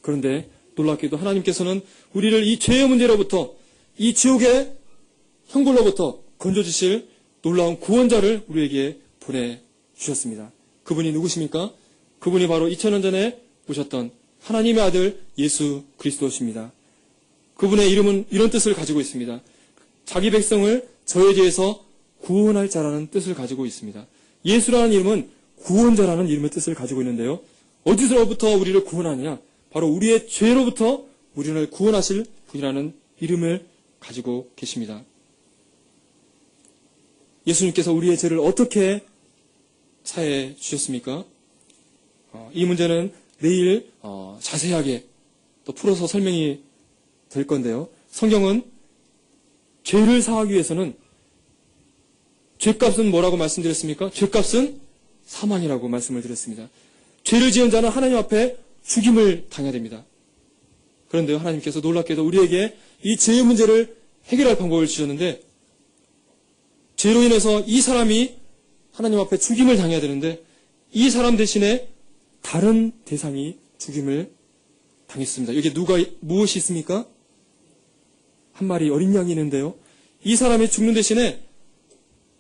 그런데 놀랍게도 하나님께서는 우리를 이 죄의 문제로부터, 이 지옥의 형벌로부터 건져주실 놀라운 구원자를 우리에게 보내주셨습니다. 그분이 누구십니까? 그분이 바로 2000년 전에 오셨던 하나님의 아들 예수 그리스도십니다. 그분의 이름은 이런 뜻을 가지고 있습니다. 자기 백성을 저의 죄에서 구원할 자라는 뜻을 가지고 있습니다. 예수라는 이름은 구원자라는 이름의 뜻을 가지고 있는데요. 어디서부터 우리를 구원하느냐? 바로 우리의 죄로부터 우리를 구원하실 분이라는 이름을 가지고 계십니다. 예수님께서 우리의 죄를 어떻게 사해 주셨습니까? 이 문제는 내일 자세하게 또 풀어서 설명이 될 건데요. 성경은 죄를 사하기 위해서는 죄값은 뭐라고 말씀드렸습니까? 죄값은 사망이라고 말씀을 드렸습니다. 죄를 지은 자는 하나님 앞에 죽임을 당해야 됩니다. 그런데요, 하나님께서 놀랍게도 우리에게 이 죄의 문제를 해결할 방법을 주셨는데 죄로 인해서 이 사람이 하나님 앞에 죽임을 당해야 되는데 이 사람 대신에 다른 대상이 죽임을 당했습니다. 여기 무엇이 있습니까? 한 마리 어린 양이 있는데요. 이 사람이 죽는 대신에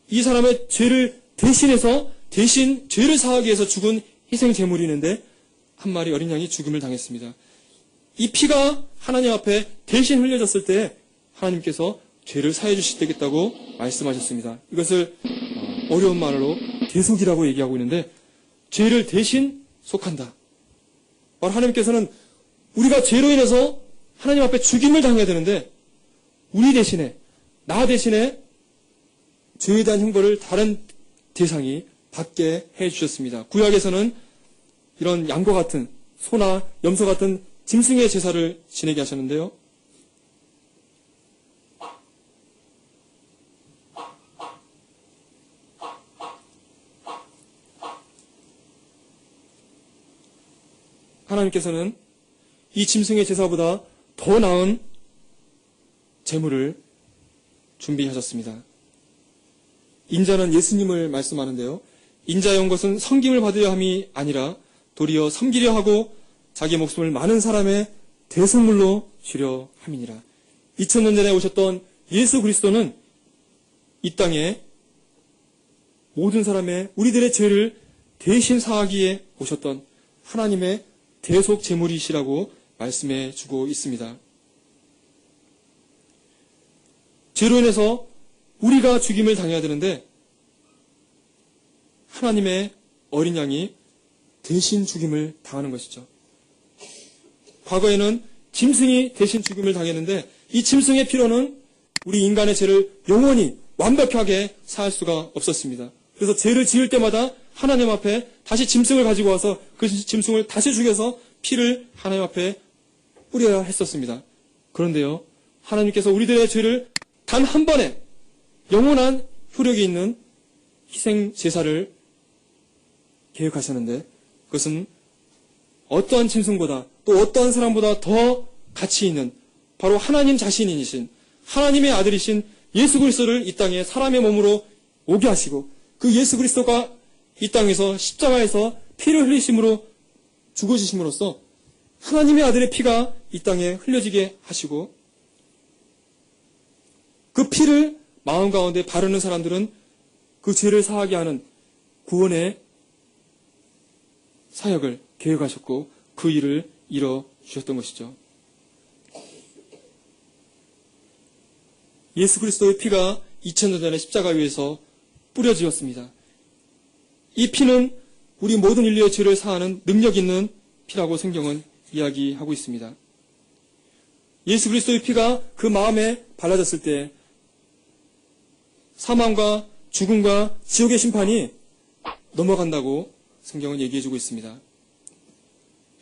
이 사람의 죄를 대신해서 대신 죄를 사하기 위해서 죽은 희생 제물이 있는데 한 마리 어린 양이 죽임을 당했습니다. 이 피가 하나님 앞에 대신 흘려졌을 때 하나님께서 죄를 사해 주실 때겠다고 말씀하셨습니다. 이것을 어려운 말로 대속이라고 얘기하고 있는데 죄를 대신 속한다. 바로 하나님께서는 우리가 죄로 인해서 하나님 앞에 죽임을 당해야 되는데 우리 대신에, 나 대신에 죄에 대한 형벌을 다른 대상이 받게 해주셨습니다. 구약에서는 이런 양과 같은 소나 염소 같은 짐승의 제사를 지내게 하셨는데요. 하나님께서는 이 짐승의 제사보다 더 나은 제물을 준비하셨습니다. 인자는 예수님을 말씀하는데요. 인자의 온 것은 섬김을 받으려 함이 아니라 도리어 섬기려 하고 자기 목숨을 많은 사람의 대속물로 주려 함이니라. 2000년 전에 오셨던 예수 그리스도는 이 땅에 모든 사람의 우리들의 죄를 대신 사하기에 오셨던 하나님의 대속 제물이시라고 말씀해 주고 있습니다. 죄로 인해서 우리가 죽임을 당해야 되는데 하나님의 어린 양이 대신 죽임을 당하는 것이죠. 과거에는 짐승이 대신 죽임을 당했는데 이 짐승의 피로는 우리 인간의 죄를 영원히 완벽하게 사할 수가 없었습니다. 그래서 죄를 지을 때마다 하나님 앞에 다시 짐승을 가지고 와서 그 짐승을 다시 죽여서 피를 하나님 앞에 뿌려야 했었습니다. 그런데요, 하나님께서 우리들의 죄를 단 한 번에 영원한 효력이 있는 희생 제사를 계획하셨는데 그것은 어떠한 짐승보다 또 어떠한 사람보다 더 가치 있는 바로 하나님 자신이신 하나님의 아들이신 예수 그리스도를 이 땅에 사람의 몸으로 오게 하시고 그 예수 그리스도가 이 땅에서 십자가에서 피를 흘리심으로 죽어주심으로써 하나님의 아들의 피가 이 땅에 흘려지게 하시고 그 피를 마음 가운데 바르는 사람들은 그 죄를 사하게 하는 구원의 사역을 계획하셨고 그 일을 이뤄 주셨던 것이죠. 예수 그리스도의 피가 2000년 전에 십자가 위에서 뿌려지었습니다. 이 피는 우리 모든 인류의 죄를 사하는 능력 있는 피라고 성경은 이야기하고 있습니다. 예수 그리스도의 피가 그 마음에 발라졌을 때 사망과 죽음과 지옥의 심판이 넘어간다고 성경은 얘기해주고 있습니다.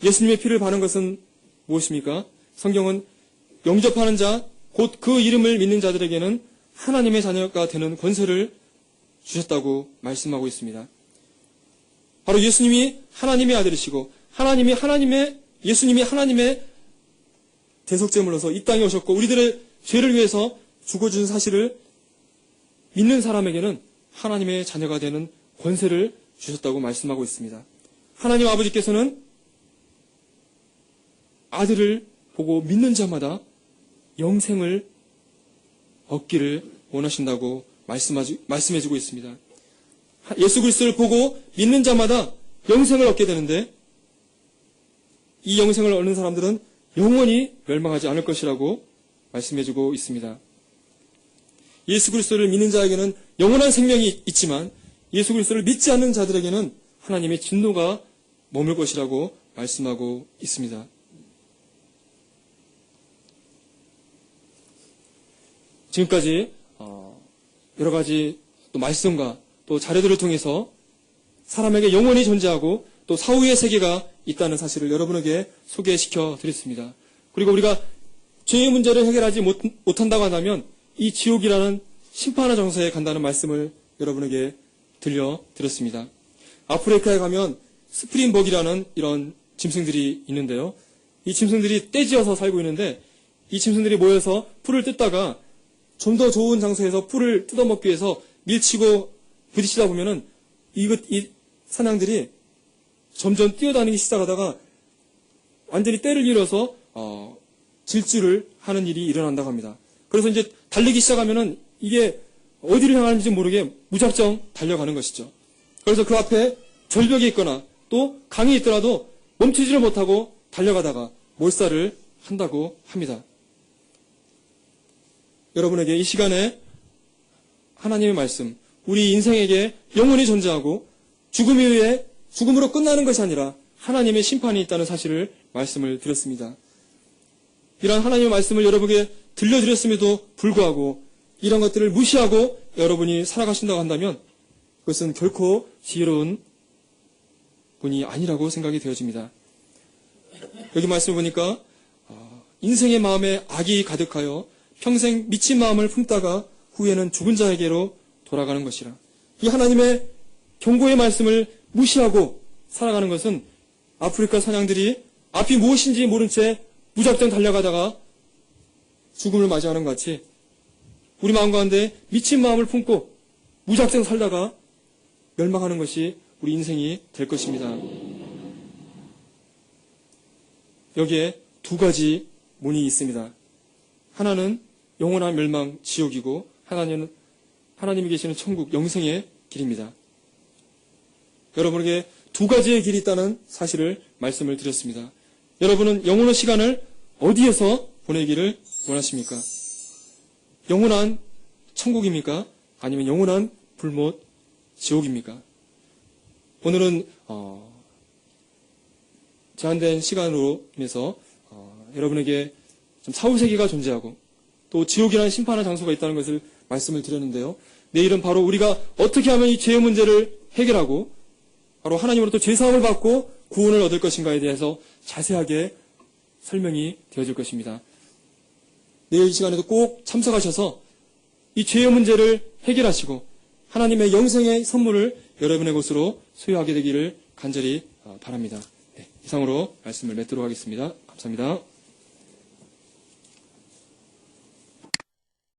예수님의 피를 바른 것은 무엇입니까? 성경은 영접하는 자, 곧 그 이름을 믿는 자들에게는 하나님의 자녀가 되는 권세를 주셨다고 말씀하고 있습니다. 바로 예수님이 하나님의 아들이시고 예수님이 하나님의 대속제물로서 이 땅에 오셨고 우리들의 죄를 위해서 죽어준 사실을 믿는 사람에게는 하나님의 자녀가 되는 권세를 주셨다고 말씀하고 있습니다. 하나님 아버지께서는 아들을 보고 믿는 자마다 영생을 얻기를 원하신다고 말씀해주고 있습니다. 예수 그리스도를 보고 믿는 자마다 영생을 얻게 되는데 이 영생을 얻는 사람들은 영원히 멸망하지 않을 것이라고 말씀해주고 있습니다. 예수 그리스도를 믿는 자에게는 영원한 생명이 있지만 예수 그리스도를 믿지 않는 자들에게는 하나님의 진노가 머물 것이라고 말씀하고 있습니다. 지금까지 여러 가지 또 말씀과 또 자료들을 통해서 사람에게 영원히 존재하고 또 사후의 세계가 있다는 사실을 여러분에게 소개시켜 드렸습니다. 그리고 우리가 죄의 문제를 해결하지 못한다고 한다면 이 지옥이라는 심판의 정서에 간다는 말씀을 여러분에게 들려드렸습니다. 아프리카에 가면 스프링벅이라는 이런 짐승들이 있는데요. 이 짐승들이 떼지어서 살고 있는데 이 짐승들이 모여서 풀을 뜯다가 좀 더 좋은 장소에서 풀을 뜯어먹기 위해서 밀치고 부딪히다 보면은 이 사냥들이 점점 뛰어다니기 시작하다가 완전히 떼를 잃어서 질주를 하는 일이 일어난다고 합니다. 그래서 이제 달리기 시작하면은 이게 어디를 향하는지 모르게 무작정 달려가는 것이죠. 그래서 그 앞에 절벽이 있거나 또 강이 있더라도 멈추지를 못하고 달려가다가 몰살을 한다고 합니다. 여러분에게 이 시간에 하나님의 말씀, 우리 인생에게 영원히 존재하고 죽음 이후에 죽음으로 끝나는 것이 아니라 하나님의 심판이 있다는 사실을 말씀을 드렸습니다. 이러한 하나님의 말씀을 여러분에게 들려드렸음에도 불구하고 이런 것들을 무시하고 여러분이 살아가신다고 한다면 그것은 결코 지혜로운 분이 아니라고 생각이 되어집니다. 여기 말씀을 보니까 인생의 마음에 악이 가득하여 평생 미친 마음을 품다가 후에는 죽은 자에게로 돌아가는 것이라. 이 하나님의 경고의 말씀을 무시하고 살아가는 것은 아프리카 사냥들이 앞이 무엇인지 모른 채 무작정 달려가다가 죽음을 맞이하는 것 같이 우리 마음 가운데 미친 마음을 품고 무작정 살다가 멸망하는 것이 우리 인생이 될 것입니다. 여기에 두 가지 문이 있습니다. 하나는 영원한 멸망 지옥이고 하나님은 하나님이 계시는 천국 영생의 길입니다. 여러분에게 두 가지의 길이 있다는 사실을 말씀을 드렸습니다. 여러분은 영혼의 시간을 어디에서 보내기를 원하십니까? 영원한 천국입니까? 아니면 영원한 불못 지옥입니까? 오늘은 제한된 시간으로 인해서 여러분에게 좀 사후세계가 존재하고 또 지옥이라는 심판의 장소가 있다는 것을 말씀을 드렸는데요. 내일은 바로 우리가 어떻게 하면 이 죄의 문제를 해결하고 바로 하나님으로부터 죄사함을 받고 구원을 얻을 것인가에 대해서 자세하게 설명이 되어질 것입니다. 내일 시간에도 꼭 참석하셔서 이 죄의 문제를 해결하시고 하나님의 영생의 선물을 여러분의 곳으로 소유하게 되기를 간절히 바랍니다. 네, 이상으로 말씀을 맺도록 하겠습니다. 감사합니다.